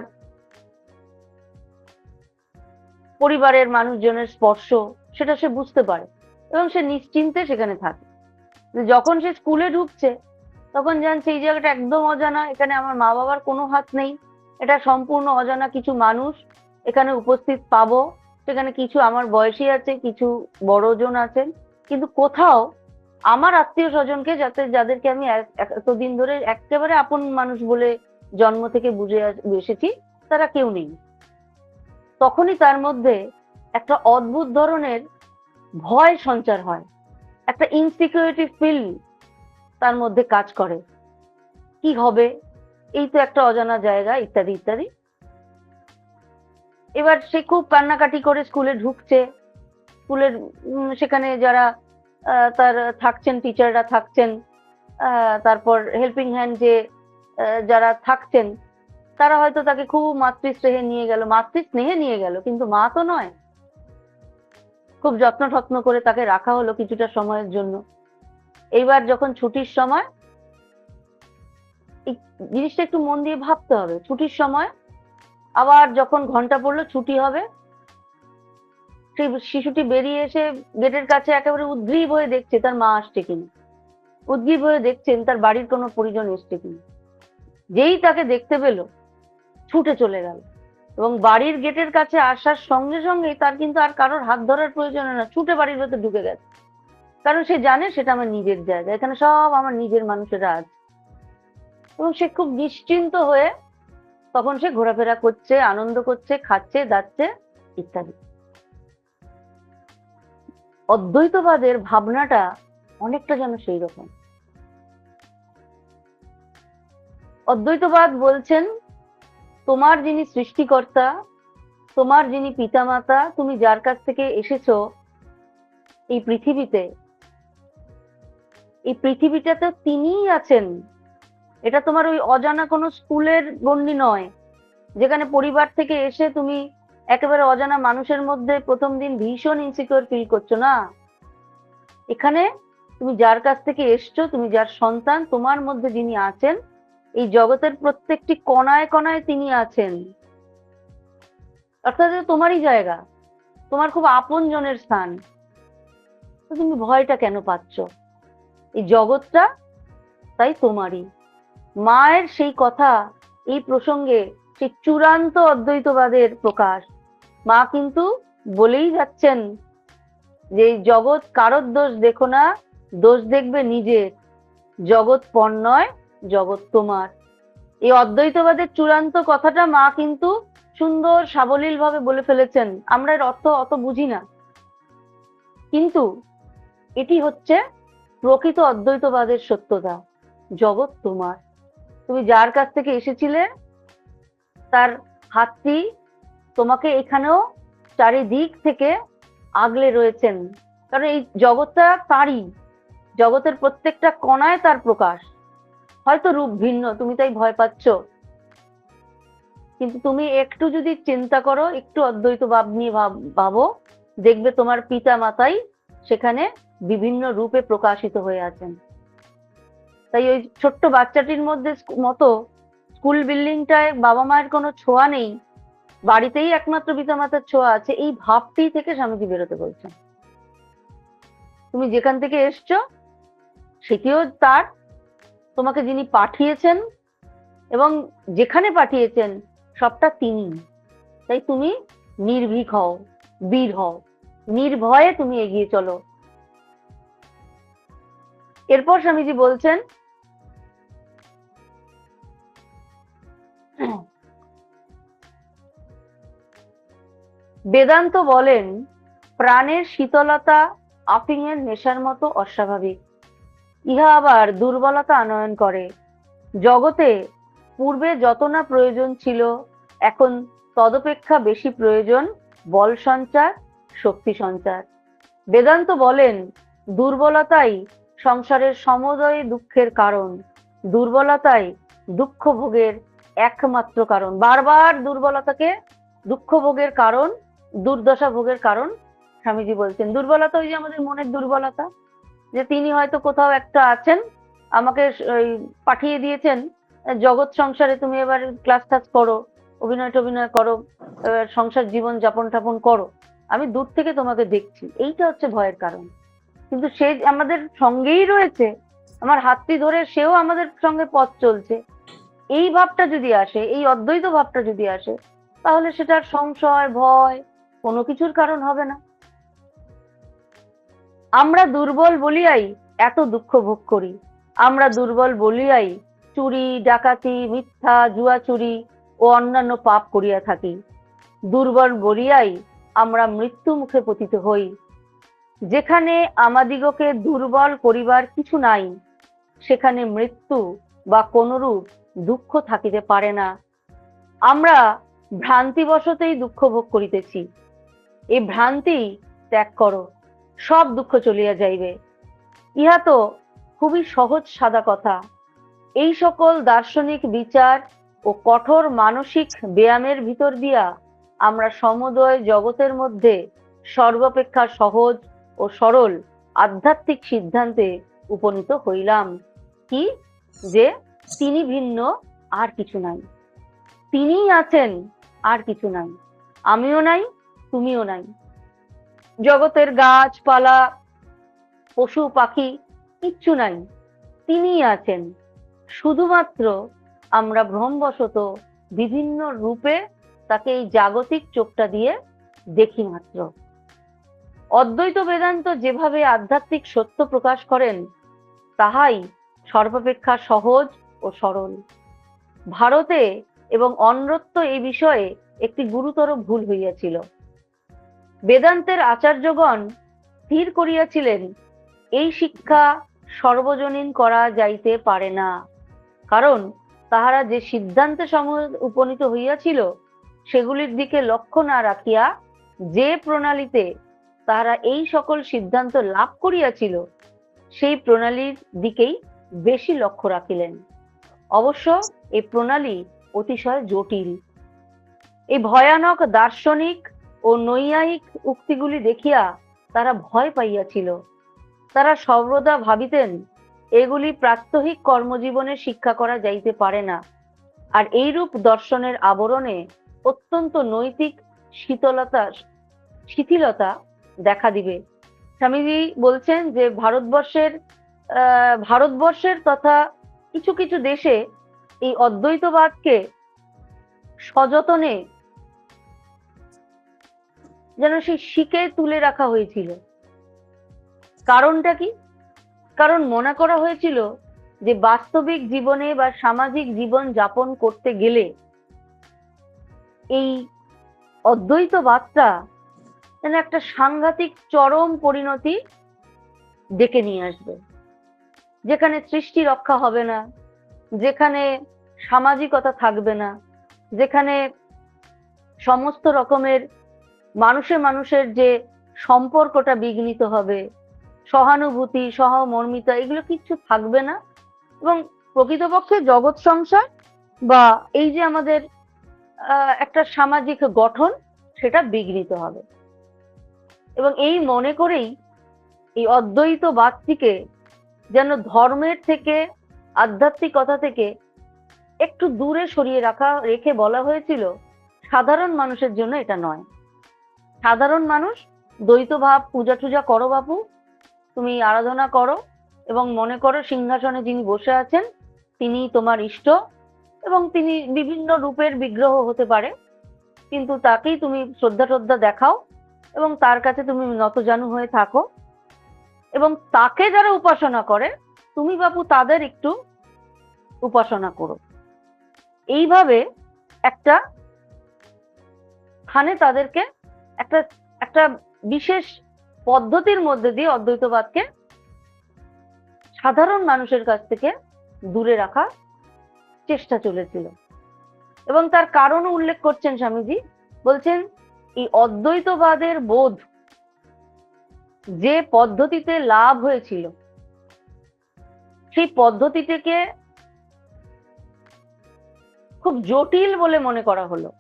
পরিবারের মানুষজনের স্পর্শ, সেটা সে বুঝতে পারে এবং সে নিশ্চিন্তে সেখানে থাকে। যখন সে স্কুলে ঢুকছে, তখন জানছে এই জায়গাটা একদম অজানা, এখানে আমার মা বাবার কোনো হাত নেই, এটা সম্পূর্ণ অজানা কিছু মানুষ এখানে উপস্থিত পাবো। সেখানে কিছু আমার বয়সী আছে, কিছু বড়জন আছেন, কিন্তু কোথাও আমার আত্মীয় স্বজনকে, যাদেরকে আমি এতদিন ধরে একেবারে আপন মানুষ বলে জন্ম থেকে বুঝে এসেছি, তারা কেউ নেই। তখনই তার মধ্যে একটা অদ্ভুত ধরনের ভয় সঞ্চার হয়, একটা ইনসিকিউরিটি ফিল তার মধ্যে কাজ করে। কি হবে, এই তো একটা অজানা জায়গা, ইত্যাদি ইত্যাদি। এবার সে খুব কান্নাকাটি করে স্কুলে ঢুকছে। স্কুলের সেখানে যারা তার থাকছেন, টিচাররা থাকছেন, তারপর হেল্পিং হ্যান্ড যে যারা থাকছেন, তারা হয়তো তাকে খুব মাতৃস্নেহে নিয়ে গেল, কিন্তু মা তো নয়। খুব যত্ন টত্ন করে তাকে রাখা হলো কিছুটা সময়ের জন্য। এইবার যখন ছুটির সময়, এই জিনিসটা একটু মন দিয়ে ভাবতে হবে। ছুটির সময় আবার যখন ঘন্টা পড়লো ছুটি হবে, সেই শিশুটি বেরিয়ে এসে গেটের কাছে একেবারে উদ্গ্রীব হয়ে দেখছে তার মা আসছে কিনা, উদ্গ্রীব হয়ে দেখছেন তার বাড়ির কোনো পরিজন এসছে কিনা। যেই তাকে দেখতে পেল, ছুটে চলে গেল এবং বাড়ির গেটের কাছে আসার সঙ্গে সঙ্গেই তার কিন্তু আর কারোর হাত ধরার প্রয়োজন না, ছুটে বাড়ির ভেতর ঢুকে গেছে। কারণ সে জানে সেটা আমার নিজের জায়গা, এখানে সব আমার নিজের মানুষেরা আছে। এবং সে খুব নিশ্চিন্ত হয়ে তখন সে ঘোরাফেরা করছে, আনন্দ করছে, খাচ্ছে, দাচ্ছে, ইত্যাদি। অদ্বৈতবাদের ভাবনাটা অনেকটা যেন সেই রকম। অদ্বৈতবাদ বলছেন, তোমার যিনি সৃষ্টিকর্তা, তোমার যিনি পিতামাতা, তুমি যার কাছ থেকে এসেছো এই পৃথিবীতে, এই পৃথিবীটাতে তিনিই আছেন। এটা তোমার ওই অজানা কোনো স্কুলের গণ্ডি নয়, যেখানে পরিবার থেকে এসে তুমি একেবারে অজানা মানুষের মধ্যে প্রথম দিন ভীষণ ইনসিকিউর ফিল করছো না। এখানে তুমি যার কাছ থেকে এসছো, তুমি যার সন্তান, তোমার মধ্যে যিনি আছেন, এই জগতের প্রত্যেকটি কণায় কণায় তিনি আছেন। অর্থাৎ এটা তোমারই জায়গা, তোমার খুব আপন জনের স্থান। তো তুমি ভয়টা কেন পাচ্ছ? এই জগৎটা তাই তোমারই। মায়ের সেই কথা এই প্রসঙ্গে, সেই চূড়ান্ত অদ্বৈতবাদের প্রকাশ। মা কিন্তু বলেই যাচ্ছেন যে এই জগৎ কারোর দোষ দেখো না, দোষ দেখবে নিজের। জগৎ পর নয়, জগৎ তোমার। এই অদ্বৈতবাদের চূড়ান্ত কথাটা মা কিন্তু সুন্দর সাবলীল ভাবে বলে ফেলেছেন। আমরা এর অর্থ অত বুঝি না, কিন্তু এটি হচ্ছে প্রকৃত অদ্বৈতবাদের সত্যতা। জগৎ তোমার। তুমি যার কাছ থেকে এসেছিলে তার হাতটি তোমাকে এখানেও চারিদিক থেকে আগলে রয়েছেন, কারণ এই জগৎটা তারই। জগতের প্রত্যেকটা কণায় তার প্রকাশ। হয়তো রূপ ভিন্ন, তুমি তাই ভয় পাচ্ছ, কিন্তু তুমি একটু যদি চিন্তা করো, একটু অদ্বৈত ভাব নিয়ে ভাবো, দেখবে তোমার পিতা মাতাই সেখানে বিভিন্ন রূপে প্রকাশিত হয়ে আছেন। তাই ওই ছোট্ট বাচ্চাটির মধ্যে মতো স্কুল বিল্ডিংটায় বাবা মায়ের কোনো ছোঁয়া নেই, বাড়িতেই একমাত্র পিতামাতার ছোঁয়া আছে, এই ভাবটি থেকে স্বামীজি বেরোতে বলছেন। তুমি যেখান থেকে এসছো সেটিও তার, তোমাকে যিনি পাঠিয়েছেন এবং যেখানে পাঠিয়েছেন সবটা তিনি। তাই তুমি নির্ভীক হও, বীর হও, নির্ভয়ে তুমি এগিয়ে চলো। এরপর স্বামীজি বলছেন, বেদান্ত বলেন প্রাণের শীতলতা আফিংয়ের নেশার মতো অস্বাভাবিক, ইহা আবার দুর্বলতা আনয়ন করে। জগতে পূর্বে যত না প্রয়োজন ছিল, এখন তদপেক্ষা বেশি প্রয়োজন বল সঞ্চার, শক্তি সঞ্চার। বেদান্ত বলেন দুর্বলতাই সংসারের সমুদয় দুঃখের কারণ, দুর্বলতাই দুঃখ ভোগের একমাত্র কারণ। বারবার দুর্বলতাকে দুঃখ ভোগের কারণ, দুর্দশা ভোগের কারণ স্বামীজি বলছেন। দুর্বলতা ওই যে আমাদের মনের দুর্বলতা, যে তিনি হয়তো কোথাও একটা আছেন, আমাকে পাঠিয়ে দিয়েছেন জগৎ সংসারে, তুমি এবার ক্লাস টাস করো, অভিনয় টভিনয় করো, সংসার জীবন যাপন টাপন করো, আমি দূর থেকে তোমাকে দেখছি। এইটা হচ্ছে ভয়ের কারণ। কিন্তু সে আমাদের সঙ্গেই রয়েছে, আমার হাতটি ধরে সেও আমাদের সঙ্গে পথ চলছে। এই ভাবটা যদি আসে, এই অদ্বৈত ভাবটা যদি আসে, তাহলে সেটার সংশয় ভয় কোনো কিছুর কারণ হবে না। আমরা দুর্বল বলিয়াই এত দুঃখ ভোগ করি, আমরা দুর্বল বলিয়াই চুরি ডাকাতি মিথ্যা জুয়া চুরি ও অন্যান্য পাপ করিয়া থাকি। দুর্বল বলিয়াই আমরা মৃত্যু মুখে পতিত হই। যেখানে আমাদিগকে দুর্বল করিবার কিছু নাই, সেখানে মৃত্যু বা কোনরূপ দুঃখ থাকিতে পারে না। আমরা ভ্রান্তিবশতেই দুঃখ ভোগ করিতেছি। এই ভ্রান্তি ত্যাগ করো, সব দুঃখ চলিয়া যাইবে। ইহা তো খুবই সহজ সাদা কথা। এই সকল দার্শনিক বিচার ও কঠোর মানসিক ব্যায়ামের ভিতর দিয়া আমরা সমুদয় জগতের মধ্যে সর্বাপেক্ষা সহজ ও সরল আধ্যাত্মিক সিদ্ধান্তে উপনীত হইলাম। কি? যে তিনি ভিন্ন, আর কিছু নাই। তিনিই আছেন, আর কিছু নাই। আমিও নাই, তুমিও নাই। জগতের গাছপালা পশু পাখি কিচ্ছু নাই, তিনিই আছেন। শুধুমাত্র আমরা ভ্রমবশত বিভিন্ন রূপে তাকে এই জাগতিক চোখটা দিয়ে দেখি মাত্র। অদ্বৈত বেদান্ত যেভাবে আধ্যাত্মিক সত্য প্রকাশ করেন, তাহাই সর্বাপেক্ষা সহজ ও সরল। ভারতে এবং অন্যত্র এই বিষয়ে একটি গুরুতর ভুল হইয়াছিল। বেদান্তের আচার্যগণ স্থির করিয়াছিলেন এই শিক্ষা সর্বজনীন করা যাইতে পারে না, কারণ তাহারা যে সিদ্ধান্তে উপনীত হইয়াছিল সেগুলির দিকে লক্ষ্য না রাখিয়া যে প্রণালীতে তাহারা এই সকল সিদ্ধান্ত লাভ করিয়াছিল সেই প্রণালীর দিকেই বেশি লক্ষ্য রাখিলেন। অবশ্য এই প্রণালী অতিশয় জটিল। এই ভয়ানক দার্শনিক ও নৈয়ায়িক উক্তিগুলি দেখিয়া তারা ভয় পাইয়াছিল। তারা সর্বদা ভাবিতেন এগুলি প্রাত্যহিক কর্মজীবনে শিক্ষা করা যাইতে পারে না, আর এইরূপ দর্শনের আবরণে অত্যন্ত নৈতিক শিথিলতা দেখা দিবে। স্বামীজি বলছেন যে ভারতবর্ষের তথা কিছু কিছু দেশে এই অদ্বৈতবাদকে সযতনে যেন সেই শিকে তুলে রাখা হয়েছিল। কারণটা কি? কারণ মনে করা হয়েছিল যে বাস্তবিক জীবনে বা সামাজিক জীবন যাপন করতে গেলে এই অদ্বৈতবাদটা যেন একটা সাংঘাতিক চরম পরিণতি ডেকে নিয়ে আসবে, যেখানে সৃষ্টি রক্ষা হবে না, যেখানে সামাজিকতা থাকবে না, যেখানে সমস্ত রকমের মানুষের যে সম্পর্কটা বিঘ্নিত হবে, সহানুভূতি, সহমর্মিতা, এগুলো কিচ্ছু থাকবে না। এবং প্রকৃতপক্ষে জগৎ সংসার বা এই যে আমাদের একটা সামাজিক গঠন, সেটা বিঘ্নিত হবে। এবং এই মনে করেই এই অদ্বৈতবাদটিকে যেন ধর্মের থেকে, আধ্যাত্মিকতা থেকে একটু দূরে সরিয়ে রেখে বলা হয়েছিল সাধারণ মানুষের জন্য এটা নয়। সাধারণ মানুষ দ্বৈত ভাব পূজা টুজা করো বাপু, তুমি আরাধনা করো এবং মনে করো সিংহাসনে যিনি বসে আছেন তিনি তোমার ইষ্ট, এবং তিনি বিভিন্ন রূপের বিগ্রহ হতে পারে, কিন্তু তাকেই তুমি শ্রদ্ধা দেখাও এবং তার কাছে তুমি নতজানু হয়ে থাকো, এবং তাকে যারা উপাসনা করে তুমি বাপু তাদের একটু উপাসনা করো। এইভাবে একটা স্থানে তাদেরকে একটা একটা বিশেষ পদ্ধতির মধ্যে দিয়ে অদ্বৈতবাদকে সাধারণ মানুষের কাছ থেকে দূরে রাখার চেষ্টা চলেছিল। এবং তার কারণও উল্লেখ করছেন স্বামীজি, বলছেন এই অদ্বৈতবাদের বোধ যে পদ্ধতিতে লাভ হয়েছিল সেই পদ্ধতিটিকে খুব জটিল বলে মনে করা হলো,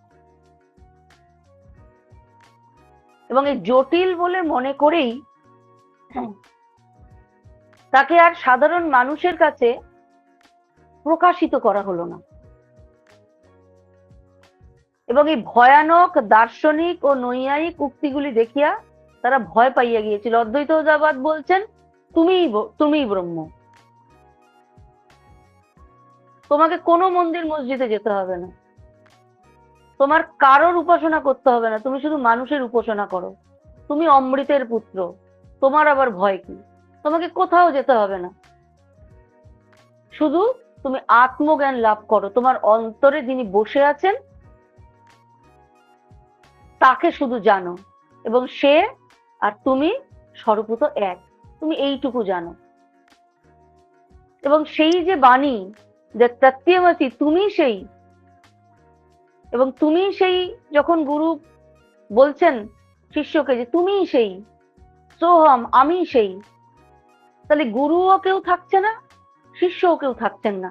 এবং এই জটিল বলে মনে করেই তাকে আর সাধারণ মানুষের কাছে প্রকাশিত করা হলো না। এবং এই ভয়ানক দার্শনিক ও নৈয়ায়িক উক্তিগুলি দেখিয়া তারা ভয় পাইয়া গিয়েছিল। অদ্বৈতবাদ বলছেন তুমিই ব্রহ্ম, তোমাকে কোনো মন্দির মসজিদে যেতে হবে না, তোমার কারোর উপাসনা করতে হবে না, তুমি শুধু মানুষের উপাসনা করো, তুমি অমৃতের পুত্র, তোমার আবার ভয় কি? তোমাকে কোথাও যেতে হবে না, শুধু তুমি আত্মজ্ঞান লাভ করো, তোমার অন্তরে যিনি বসে আছেন তাকে শুধু জানো, এবং সে আর তুমি স্বরূপত এক, তুমি এইটুকু জানো। এবং সেই যে বাণী, যে তত্ত্বমসি, তুমি সেই, এবং তুমি সেই, যখন গুরু বলছেন শিষ্যকে যে তুমিই সেই, সোহম, আমি সেই, তাহলে গুরুও কেউ থাকছে না, শিষ্যও কেউ থাকছেন না,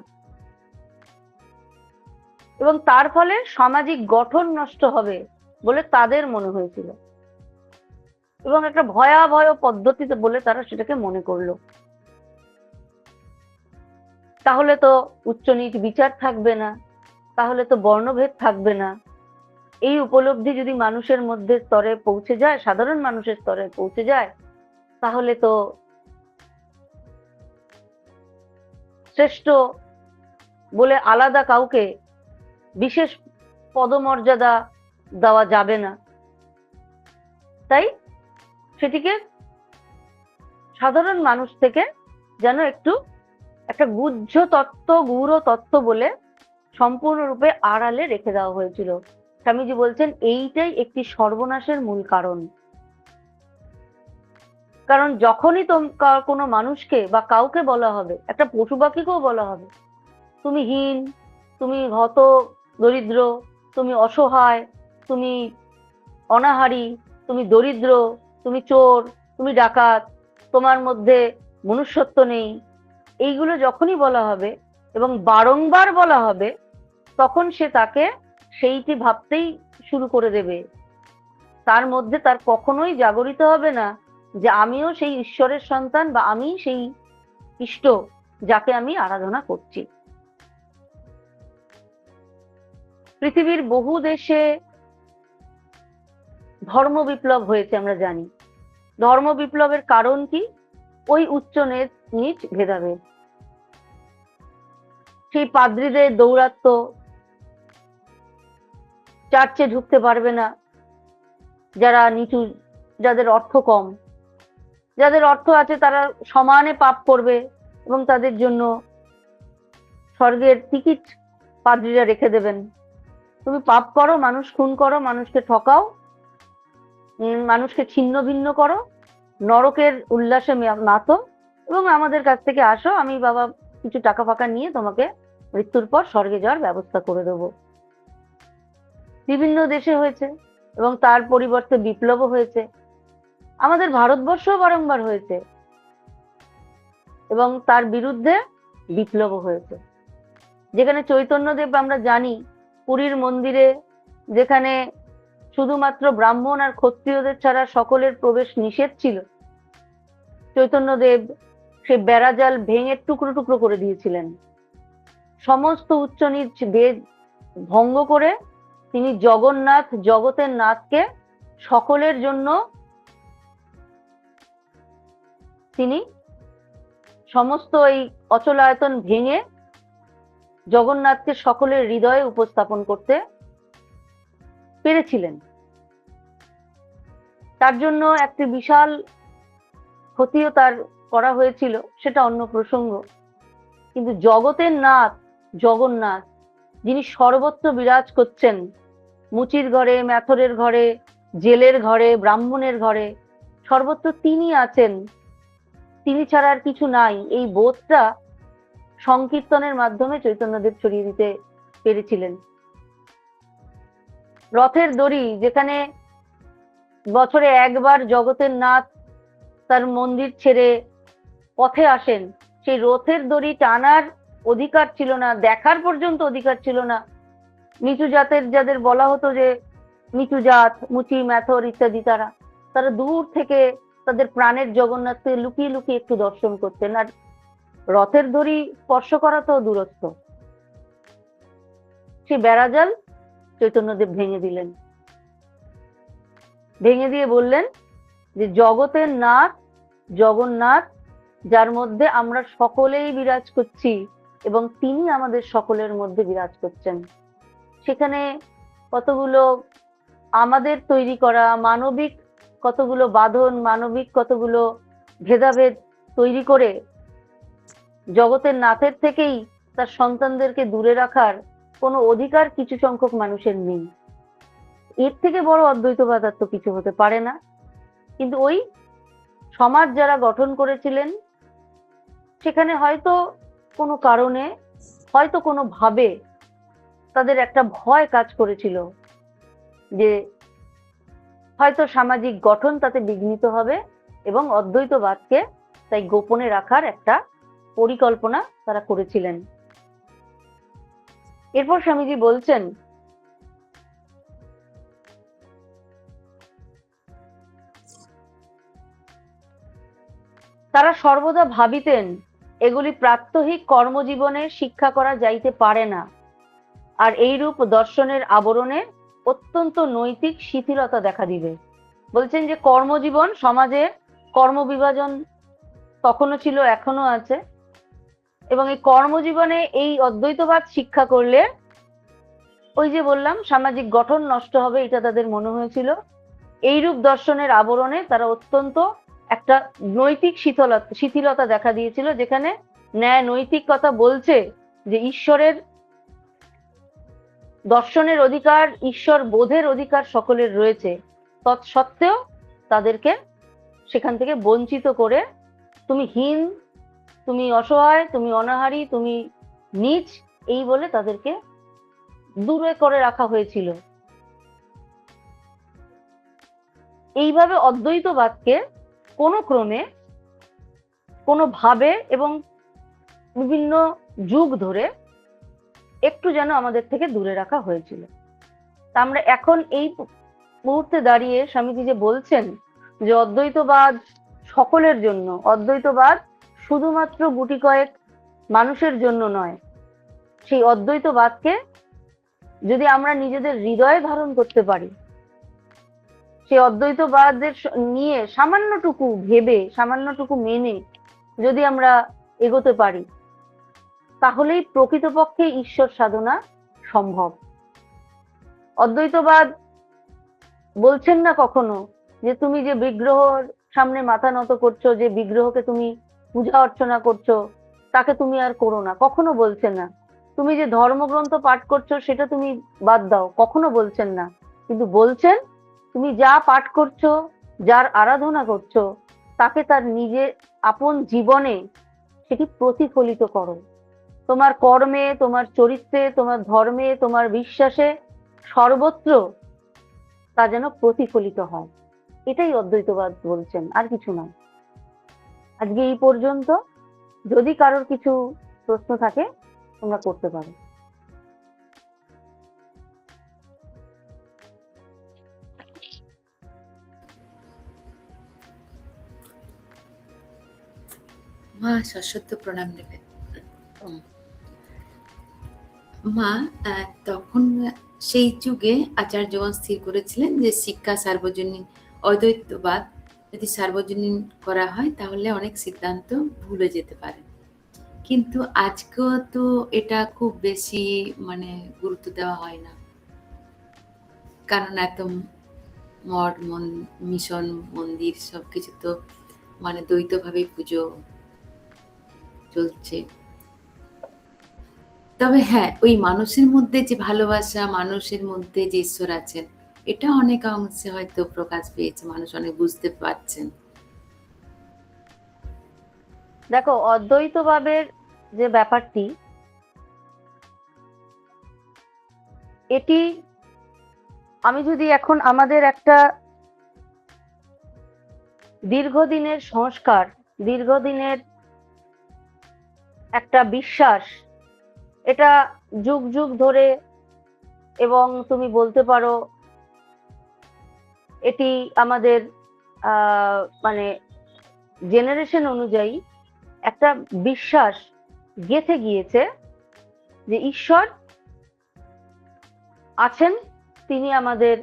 এবং তার ফলে সামাজিক গঠন নষ্ট হবে বলে তাদের মনে হয়েছিল, এবং একটা ভয়াবহ পদ্ধতিতে বলে তারা সেটাকে মনে করলো। তাহলে তো উচ্চ নীচ বিচার থাকবে না, তাহলে তো বর্ণভেদ থাকবে না। এই উপলব্ধি যদি মানুষের মধ্যে স্তরে পৌঁছে যায়, সাধারণ মানুষের স্তরে পৌঁছে যায়, তাহলে তো শ্রেষ্ঠ বলে আলাদা কাউকে বিশেষ পদমর্যাদা দেওয়া যাবে না। তাই সেটিকে সাধারণ মানুষ থেকে যেন একটা গূঢ় তত্ত্ব বলে সম্পূর্ণরূপে আড়ালে রেখে দেওয়া হয়েছিল। স্বামীজি বলছেন এইটাই একটি সর্বনাশের মূল কারণ। কারণ যখনই কোনো মানুষকে বা কাউকে বলা হবে, একটা পশু পাখিকেও বলা হবে তুমি হীন, তুমি হত দরিদ্র, তুমি অসহায়, তুমি অনাহারী, তুমি দরিদ্র, তুমি চোর, তুমি ডাকাত, তোমার মধ্যে মনুষ্যত্ব নেই, এইগুলো যখনই বলা হবে এবং বারংবার বলা হবে, তখন সে তাকে সেইটি ভাবতেই শুরু করে দেবে। তার মধ্যে তার কখনোই জাগরিত হবে না যে আমিও সেই ঈশ্বরের সন্তান বা আমি সেই ইষ্ট যাকে আমি আরাধনা করছি। পৃথিবীর বহু দেশে ধর্ম বিপ্লব হয়েছে, আমরা জানি। ধর্ম বিপ্লবের কারণ কি? ওই উচ্চ নিচ ভেদাভেদ। সেই পাদ্রীদের দৌরাত্ম্য, চার্চে ঢুকতে পারবে না যারা নিচু, যাদের অর্থ কম। যাদের অর্থ আছে তারা সমানে পাপ করবে এবং তাদের জন্য স্বর্গের টিকিট পাদ্রীরা রেখে দেবেন। তুমি পাপ করো, মানুষ খুন করো, মানুষকে ঠকাও, মানুষকে ছিন্ন ভিন্ন করো, নরকের উল্লাসে মাতো এবং আমাদের কাছ থেকে আসো, আমি বাবা কিছু টাকা ফাঁকা নিয়ে তোমাকে মৃত্যুর পর স্বর্গে যাওয়ার ব্যবস্থা করে দেবো। বিভিন্ন দেশে হয়েছে এবং তার পরিবর্তে বিপ্লবও হয়েছে। আমাদের ভারতবর্ষও বারংবার হয়েছে এবং তার বিরুদ্ধে বিপ্লবও হয়েছে। যেখানে চৈতন্যদেব, আমরা জানি, পুরীর মন্দিরে যেখানে শুধুমাত্র ব্রাহ্মণ আর ক্ষত্রিয়দের ছাড়া সকলের প্রবেশ নিষেধ ছিল, চৈতন্যদেব সে বেড়াজাল ভেঙে টুকরো টুকরো করে দিয়েছিলেন। সমস্ত উচ্চ নিচ ভেদ ভঙ্গ করে তিনি জগন্নাথ, জগতের নাথকে সকলের জন্য তিনি সমস্ত এই অচলায়তন ভেঙে জগন্নাথকে সকলের হৃদয়ে উপস্থাপন করতে পেরেছিলেন। তার জন্য একটি বিশাল ক্ষতিও তার করা হয়েছিল, সেটা অন্য প্রসঙ্গ। কিন্তু জগতের নাথ জগন্নাথ, যিনি সর্বত্র বিরাজ করছেন, মুচির ঘরে, ম্যাথরের ঘরে, জেলের ঘরে, ব্রাহ্মণের ঘরে, সর্বত্র তিনি আছেন, তিনি ছাড়া আর কিছু নাই, এই বোধটা সংকীর্তনের মাধ্যমে চৈতন্যদেব ছড়িয়ে দিতে পেরেছিলেন। রথের দড়ি, যেখানে বছরে একবার জগতের নাথ তার মন্দির ছেড়ে পথে আসেন, সেই রথের দড়ি টানার অধিকার ছিল না, দেখার পর্যন্ত অধিকার ছিল না নিচু জাতের, যাদের বলা হতো যে নিচু জাত, মুচি, ম্যাথর ইত্যাদি, তারা দূর থেকে তাদের প্রাণের জগন্নাথকে লুকিয়ে লুকিয়ে একটু দর্শন করতেন। আর রথের দড়ি স্পর্শ করা তো দূরস্থ। সেই বেড়াজাল চৈতন্যদেব ভেঙে দিলেন, ভেঙে দিয়ে বললেন যে জগতের নাথ জগন্নাথ, যার মধ্যে আমরা সকলেই বিরাজ করছি এবং তিনি আমাদের সকলের মধ্যে বিরাজ করছেন। সেখানে কতগুলো আমাদের তৈরি করা মানবিক কতগুলো বাঁধন, মানবিক কতগুলো ভেদাভেদ তৈরি করে জগতের নাথের থেকেই তার সন্তানদেরকে দূরে রাখার কোনো অধিকার কিছু সংখ্যক মানুষের নেই। এর থেকে বড় অদ্বৈতবাদ আর তো কিছু হতে পারে না। কিন্তু ওই সমাজ যারা গঠন করেছিলেন, সেখানে হয়তো কোনো কারণে, হয়তো কোনো ভাবে তাদের একটা ভয় কাজ করেছিল যে হয়তো সামাজিক গঠন তাতে বিঘ্নিত হবে এবং অদ্বৈতবাদকে তাই গোপনে রাখার একটা পরিকল্পনা তারা করেছিলেন। এরপর স্বামীজি বলছেন, তারা সর্বদা ভাবিতেন এগুলি প্রাত্যহিক কর্মজীবনে শিক্ষা করা যাইতে পারে না, আর এইরূপ দর্শনের আবরণে অত্যন্ত নৈতিক শিথিলতা দেখা দিবে। বলছেন যে কর্মজীবন, সমাজে কর্মবিভাজন তখনও ছিল, এখনো আছে, এবং এই কর্মজীবনে এই অদ্বৈতবাদ শিক্ষা করলে ওই যে বললাম সামাজিক গঠন নষ্ট হবে, এটা তাদের মনে হয়েছিল। এইরূপ দর্শনের আবরণে তারা অত্যন্ত একটা নৈতিক শিথিলতা দেখা দিয়েছিল, যেখানে ন্যায় নৈতিক কথা বলছে যে ঈশ্বরের দর্শনের অধিকার, ঈশ্বর বোধের অধিকার সকলের রয়েছে, তৎসত্ত্বেও তাদেরকে সেখান থেকে বঞ্চিত করে তুমি হীন, তুমি অসহায়, তুমি অনাহারী, তুমি নীচ, এই বলে তাদেরকে দূরে করে রাখা হয়েছিল। এইভাবে অদ্বৈতবাদকে কোনো ক্রমে কোনোভাবে এবং বিভিন্ন যুগ ধরে একটু যেন আমাদের থেকে দূরে রাখা হয়েছিল। তা আমরা এখন এই মুহূর্তে দাঁড়িয়ে স্বামীজি যে বলছেন যে অদ্বৈতবাদ সকলের জন্য, অদ্বৈতবাদ শুধুমাত্র গুটি কয়েক মানুষের জন্য নয়, সেই অদ্বৈতবাদকে যদি আমরা নিজেদের হৃদয়ে ধারণ করতে পারি, সেই অদ্বৈতবাদের নিয়ে সামান্যটুকু ভেবে, সামান্যটুকু মেনে যদি আমরা এগোতে পারি, তাহলেই প্রকৃতপক্ষে ঈশ্বর সাধনা সম্ভব। অদ্বৈতবাদ বলছেন না কখনো যে তুমি যে বিগ্রহর সামনে মাথা নত করছো, যে বিগ্রহকে তুমি পূজা অর্চনা করছো, তাকে তুমি আর করো না, কখনো বলছেন না। তুমি যে ধর্মগ্রন্থ পাঠ করছো সেটা তুমি বাদ দাও, কখনো বলছেন না। কিন্তু বলছেন তুমি যা পাঠ করছো, যার আরাধনা করছো, তাকে তার নিজের আপন জীবনে সেটি প্রতিফলিত করো। তোমার কর্মে, তোমার চরিত্রে, তোমার ধর্মে, তোমার বিশ্বাসে, সর্বত্র তা যেন প্রতিফলিত হয়। এটাই অদ্বৈতবাদ বলছেন, আর কিছু নয়। আজকে এই পর্যন্ত। যদি কারোর কিছু প্রশ্ন থাকে তোমরা করতে পারো। মা সশ্রদ্ধ প্রণাম নেবেন। মা, তখন সেই যুগে আচার্যগণ স্থির করেছিলেন যে শিক্ষা সার্বজনীন, অদ্বৈতবাদ যদি সার্বজনীন করা হয় তাহলে অনেক সিদ্ধান্ত ভুলে যেতে পারে। কিন্তু আজকেও তো এটা খুব বেশি মানে গুরুত্ব দেওয়া হয় না, কারণ এত মঠ মিশন মন্দির সবকিছু তো মানে দ্বৈতভাবে পুজো চলছে। তবে হ্যাঁ, ওই মানুষের মধ্যে যে ভালোবাসা, মানুষের মধ্যে যে ঈশ্বর আছেন, এটা অনেক অংশে হয়তো প্রকাশ পেয়েছে, মানুষ অনেক বুঝতে পারছেন। দেখো, অদ্বৈতভাবের যে ব্যাপারটি, এটি আমি যদি এখন আমাদের একটা দীর্ঘদিনের সংস্কার, দীর্ঘদিনের একটা বিশ্বাস, এটা যুগ যুগ ধরে, এবং তুমি বলতে পারো এটি আমাদের মানে জেনারেশন অনুযায়ী একটা বিশ্বাস গেঁথে গিয়েছে যে ঈশ্বর আছেন, তিনি আমাদের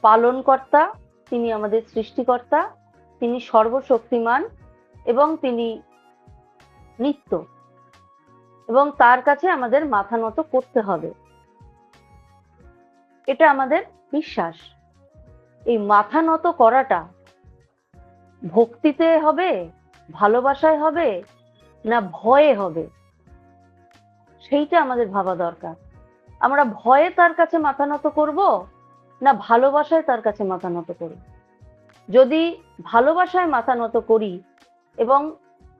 পালনকর্তা, তিনি আমাদের সৃষ্টিকর্তা, তিনি সর্বশক্তিমান এবং তিনি নিত্য, এবং তার কাছে আমাদের মাথা নত করতে হবে। এটা আমাদের বিশ্বাস। এই মাথা নত করাটা ভক্তিতে হবে, ভালোবাসায় হবে, না ভয়ে হবে, সেইটা আমাদের ভাবা দরকার। আমরা ভয়ে তার কাছে মাথা নত করব, না ভালোবাসায় তার কাছে মাথা নত করব? যদি ভালোবাসায় মাথা নত করি এবং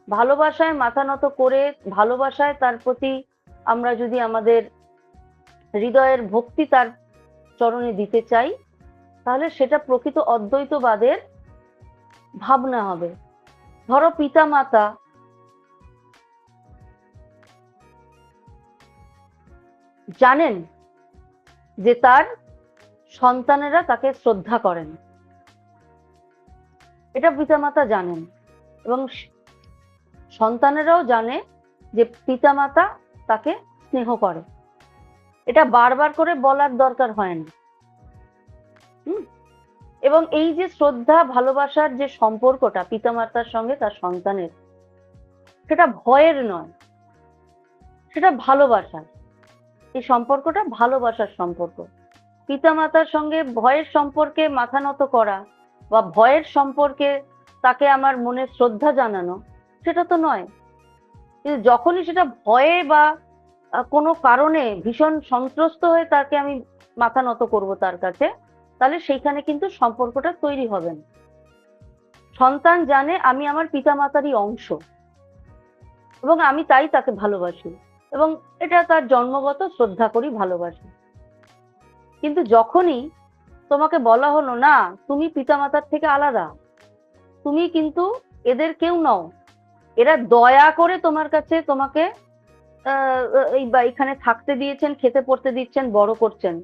ভালোবাসায় মাথা নত করে ভালোবাসায় তার প্রতি আমরা যদি আমাদের হৃদয়ের ভক্তি তার চরণে দিতে চাই, তাহলে সেটা প্রকৃত অদ্বৈতবাদের ভাবনা হবে। ধরো পিতা মাতা জানেন যে তার সন্তানেরা তাকে শ্রদ্ধা করেন, এটা পিতামাতা জানেন, এবং সন্তানেরাও জানে যে পিতামাতা তাকে স্নেহ করে। এটা বারবার করে বলার দরকার হয় না। এবং এই যে শ্রদ্ধা ভালোবাসার যে সম্পর্কটা পিতামাতার সঙ্গে তার সন্তানের, সেটা ভয়ের নয়, সেটা ভালোবাসার। এই সম্পর্কটা ভালোবাসার সম্পর্ক। পিতামাতার সঙ্গে ভয়ের সম্পর্কে মাথা নত করা বা ভয়ের সম্পর্কে তাকে আমার মনে শ্রদ্ধা জানানো, সেটা তো নয়। কিন্তু যখনই সেটা ভয়ে বা কোনো কারণে ভীষণ সন্ত্রস্ত হয়ে তাকে আমি মাথা নত করব তার কাছে, তাহলে সেইখানে কিন্তু সম্পর্কটা তৈরি হবে না। সন্তান জানে আমি আমার পিতামাতারই অংশ এবং আমি তাই তাকে ভালোবাসি, এবং এটা তার জন্মগত শ্রদ্ধা করি, ভালোবাসি। কিন্তু যখনই তোমাকে বলা হলো না তুমি পিতামাতার থেকে আলাদা, তুমি কিন্তু এদের কেউ নও, এরা দয়া করে তোমার কাছে তোমাকে এই বা এখানে থাকতে দিয়েছেন, খেতে পড়তে দিচ্ছেন, বড় করছেন।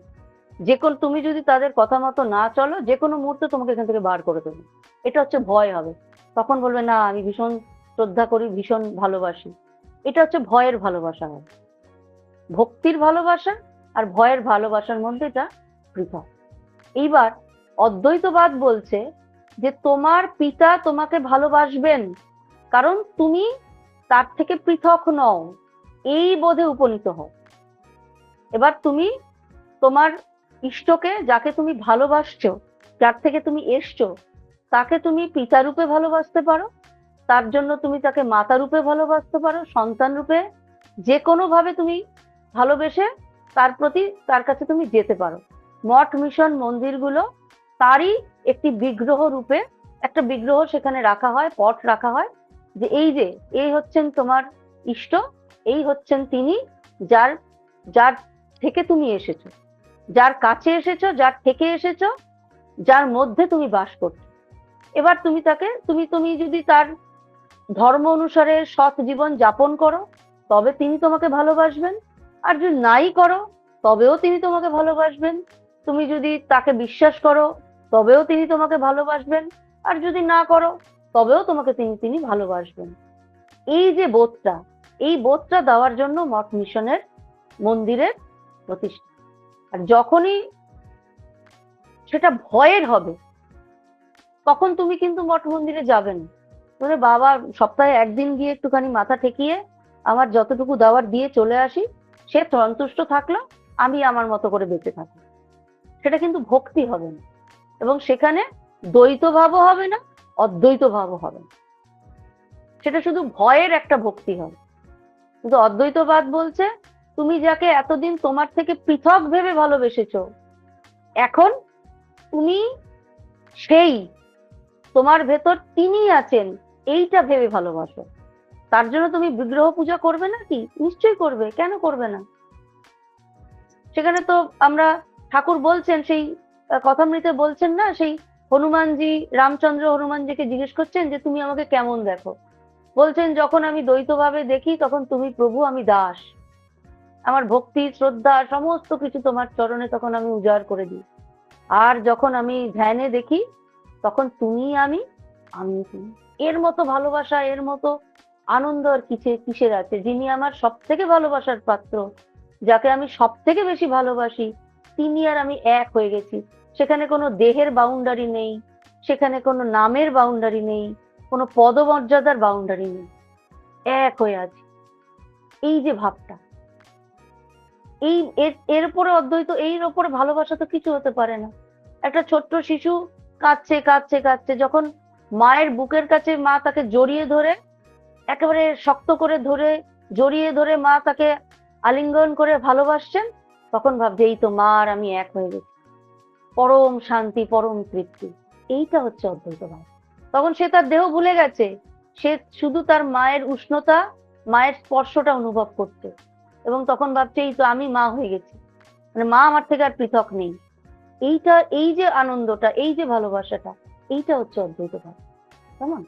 তুমি যদি তাদের কথা মতো না চলো, যে কোনো মুহূর্তে তোমাকে এখান থেকে বার করে দেবে। এটা হচ্ছে ভয় হবে। তখন বলবে না আমি ভীষণ শ্রদ্ধা করি, ভীষণ ভালোবাসি। এটা হচ্ছে ভয়ের ভালোবাসা হবে। ভক্তির ভালোবাসা আর ভয়ের ভালোবাসার মধ্যে এটা পৃথক। এইবার অদ্বৈতবাদ বলছে যে তোমার পিতা তোমাকে ভালোবাসবেন, কারণ তুমি তার থেকে পৃথক নও, এই বোধে উপনীত হও। এবার তুমি তোমার ইষ্টকে, যাকে তুমি ভালোবাসছো, যার থেকে তুমি এসছো, তাকে তুমি পিতা রূপে ভালোবাসতে পারো, তার জন্য তুমি তাকে মাতা রূপে ভালোবাসতে পারো, সন্তান রূপে, যে কোনো ভাবে তুমি ভালোবেসে তার প্রতি, তার কাছে তুমি যেতে পারো। মঠ মিশন মন্দিরগুলো তারই একটি বিগ্রহ রূপে, একটা বিগ্রহ সেখানে রাখা হয়, পট রাখা হয়, যে এই হচ্ছেন তোমার ইষ্ট, এই হচ্ছেন তিনি, যার যার থেকে তুমি এসেছো, যার কাছে এসেছো, যার থেকে এসেছো, যার মধ্যে তুমি বাস করছো। এবার তুমি তাকে, তুমি যদি তার ধর্ম অনুসারে সৎ জীবন যাপন করো, তবে তিনি তোমাকে ভালোবাসবেন। আর যদি নাই করো, তবেও তিনি তোমাকে ভালোবাসবেন। তুমি যদি তাকে বিশ্বাস করো, তবেও তিনি তোমাকে ভালোবাসবেন। আর যদি না করো, তবেও তোমাকে তিনি ভালোবাসবেন। এই যে বোধটা, এই বোধটা দেওয়ার জন্য মঠ মিশনের মন্দিরের প্রতিষ্ঠা। আর যখনই সেটা ভয়ের হবে, তখন তুমি কিন্তু মঠ মন্দিরে যাবে না। মানে বাবা সপ্তাহে একদিন গিয়ে একটুখানি মাথা ঠেকিয়ে আমার যতটুকু দেওয়ার দিয়ে চলে আসি, সে সন্তুষ্ট থাকলো, আমি আমার মতো করে বেঁচে থাকি। সেটা কিন্তু ভক্তি হবে না, এবং সেখানে দ্বৈত ভাবও হবে না, অদ্বৈত ভাবও হবে না। সেটা শুধু ভয়ের একটা ভক্তি হবে। কিন্তু অদ্বৈতবাদ বলছে তুমি যাকে এতদিন তোমার থেকে পৃথক ভেবে ভালোবেসেছো, এখন তুমি সেই, তোমার ভেতর তিনি আছেন, এইটা ভেবে ভালোবাসো। তার জন্য তুমি বিগ্রহ পূজা করবে না কি? নিশ্চয়ই করবে, কেন করবে না? সেখানে তো আমরা, ঠাকুর বলছেন সেই কথামৃতে বলছেন না, সেই হনুমানজি, রামচন্দ্র হনুমানজিকে জিজ্ঞেস করছেন যে তুমি আমাকে কেমন দেখো? বলছেন যখন আমি দ্বৈতভাবে দেখি তখন তুমি প্রভু, আমি দাস। আমার ভক্তি শ্রদ্ধা সমস্ত কিছু তোমার চরণে তখন আমি উজাড় করে দিই। আর যখন আমি ধ্যানে দেখি, তখন তুমি আমি, আমি তুমি। এর মতো ভালোবাসা, এর মতো আনন্দ আর কিসের আছে? যিনি আমার সব থেকে ভালোবাসার পাত্র, যাকে আমি সব থেকে বেশি ভালোবাসি, তিনি আর আমি এক হয়ে গেছি। সেখানে কোনো দেহের বাউন্ডারি নেই, সেখানে কোনো নামের বাউন্ডারি নেই, কোনো পদমর্যাদার বাউন্ডারি নেই, এক হয়ে আছি। এই যে ভাবটা, এই এর উপরে অদ্বৈত, এর উপরে ভালোবাসা তো কিছু হতে পারে না। একটা ছোট্ট শিশু কাঁদছে কাঁদছে কাঁদছে, যখন মায়ের বুকের কাছে মা তাকে জড়িয়ে ধরে, একেবারে শক্ত করে ধরে, জড়িয়ে ধরে মা তাকে আলিঙ্গন করে ভালোবাসছেন, তখন ভাবছে এই তো মা আর আমি এক হয়ে গেছি, পরম শান্তি, পরম তৃপ্তি। এইটা হচ্ছে অদ্বৈতবাদ। তখন সে তার দেহ ভুলে গেছে, সে শুধু তার মায়ের উষ্ণতা, মায়ের স্পর্শটা অনুভব করছে, এবং তখন ভাবছে এই তো আমি মা হয়ে গেছি, মানে মা আমার থেকে আর পৃথক নেই। এইটা, এই যে আনন্দটা, এই যে ভালোবাসাটা, এইটা হচ্ছে অদ্বৈতবাদ। কেমন?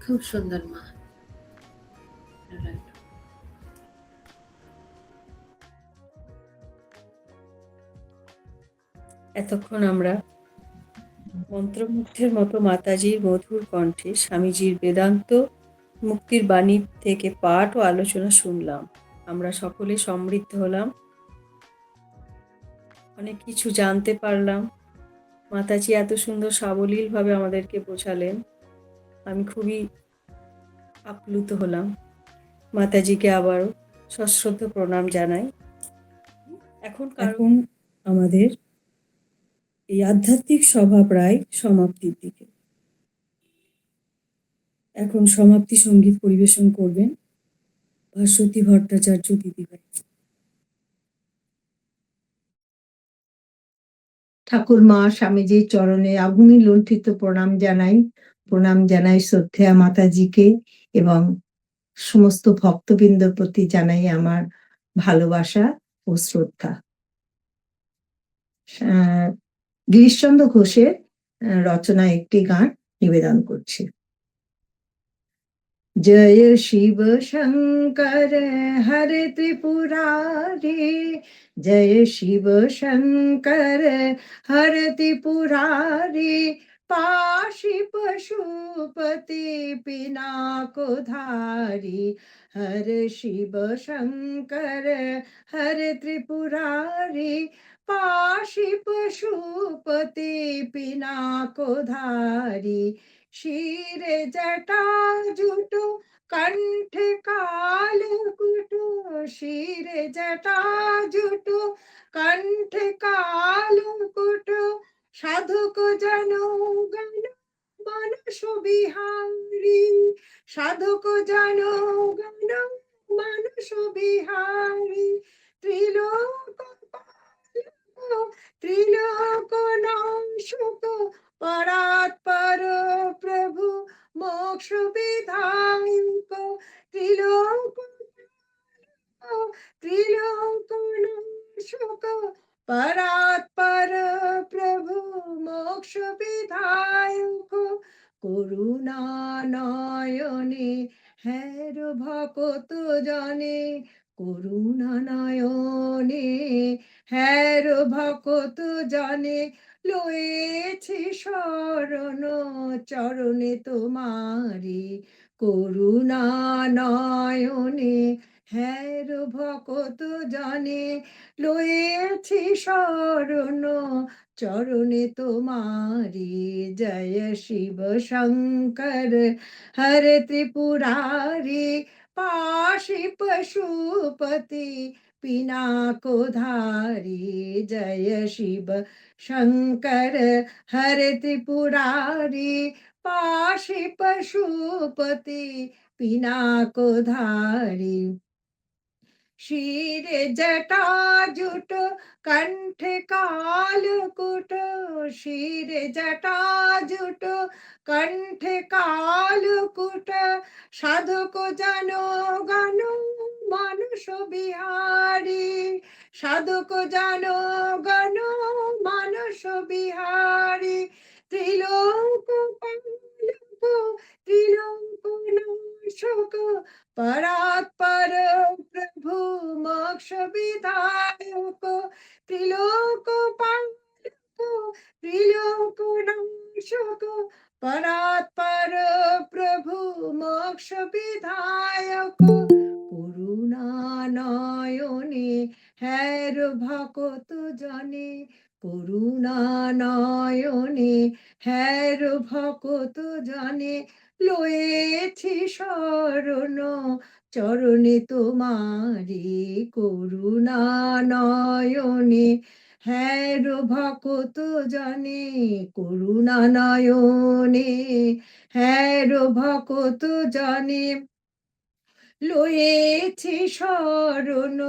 খুব সুন্দর মা। এতক্ষণ আমরা মন্ত্রমুগ্ধের মতো মাতাজির মধুর কণ্ঠে স্বামীজির বেদান্ত মুক্তির বাণী থেকে পাঠ ও আলোচনা শুনলাম। আমরা সকলে সমৃদ্ধ হলাম, অনেক কিছু জানতে পারলাম। মাতাজি এত সুন্দর সাবলীলভাবে আমাদেরকে বোঝালেন, আমি খুবই আপ্লুত হলাম। মাতাজিকে আবারও সশ্রদ্ধ প্রণাম জানাই। এখন আমাদের এই আধ্যাত্মিক সভা প্রায় সমাপ্তির দিকে। এখন সমাপ্তি সঙ্গীত পরিবেশন করবেন ভাস্বতী ভট্টাচার্য দিদিভাই। ঠাকুর মা স্বামীজির চরণে আগুনি লুণ্ঠিত প্রণাম জানাই শ্রদ্ধেয়া মাতাজিকে, এবং সমস্ত ভক্তবৃন্দর প্রতি জানাই আমার ভালোবাসা ও শ্রদ্ধা। গিরিশচন্দ্র ঘোষের রচনা একটি গান নিবেদন করছি। जय शिव शंकर हरे त्रिपुरारी, जय शिव शंकर हरे त्रिपुरारी, पाशी पशुपति पिनाकोधारी, हर शिव शंकर हर त्रिपुरारी, पाशी पशुपति पिनाकोधारी, शिरे जटा जुटो कंठ कालकुटो, शिरे जटा जुटो कंठ कालकुटो, साधुक जनगण मानस बिहारी, साधुक जनगण मानस बिहारी, त्रिलोक पालको त्रिलोक नाशक परात्पर प्रभु मोक्ष विधायक, त्रिलोक त्रिलोक नाशक परात्पर प्रभु मोक्ष विधायक, করুণা নয়নে হের ভকত জনে, করুণা নয়নে হের ভকত জনে, লয়েছি শরণ চরণে তোমারি, করুণা নয়নে হের ভকত জনে, লয়েছি শরণ চরণে তোমারি, জয় শিব শঙ্কর হরে ত্রিপুরারি, পাশি পশুপতি পিনাकोधारी, जय शिव शंकर हरे त्रिपुरारी, पाशी पशुपति पिनाकोधारी, शिरे जटा जुट कंठ कालकुट, शिरे जटा जुट कंठ कालकुट, साधक जनगण मानस बिहारी, साधक जनगण मानस बिहारी, त्रिलोक पालक त्रिलोक नाशक परात्पर प्रभु मोक्ष विधायक, त्रिलोक पालक त्रिलोक नाशक परात्पर प्रभु मोक्ष विधायक, করুণা নয়নে হের ভকত জনে, করুণা নয়নে হের ভকত জনে, লয়েছি শরণ চরণে তোমারি, করুণা নয়নে হের ভকত জনে, করুণা নয়নে হের ভকত জনে, লয়েছি শরণ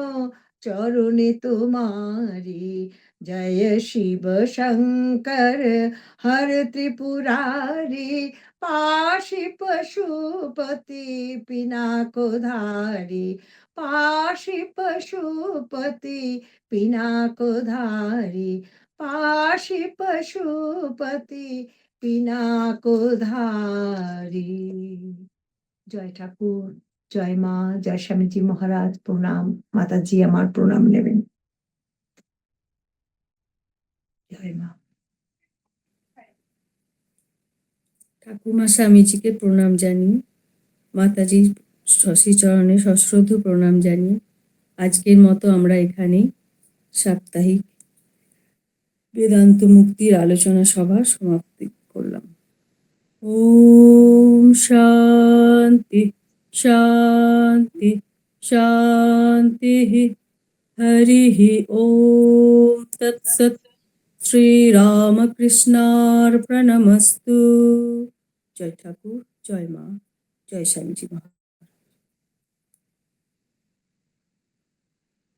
চরণে তোমারি, জয় শিব শঙ্কর হর ত্রিপুরারি, পাশি পশুপতি পিনাकोधारी, পাশি পশুপতি পিনাकोधारी, পাশি পশুপতি পিনাकोधारी। জয় ঠাকুর, জয় মা, জয় স্বামীজি মহারাজ, প্রণাম। মাতাজি আমার প্রণাম নেবেন। জয় মা। ঠাকুমা স্বামীজিকে প্রণাম জানিয়ে, মাতাজির শ্রীচরণে সশ্রদ্ধ প্রণাম জানিয়ে আজকের মতো আমরা এখানেই সাপ্তাহিক বেদান্ত মুক্তির আলোচনা সভা সমাপ্তি করলাম। ওম শান্তি শান্তি শান্তি। হরি ওম তৎসৎ। শ্রীরামকৃষ্ণার্পণমস্তু। জয় ঠাকুর, জয় মা, জয় স্বামীজি মহারাজ।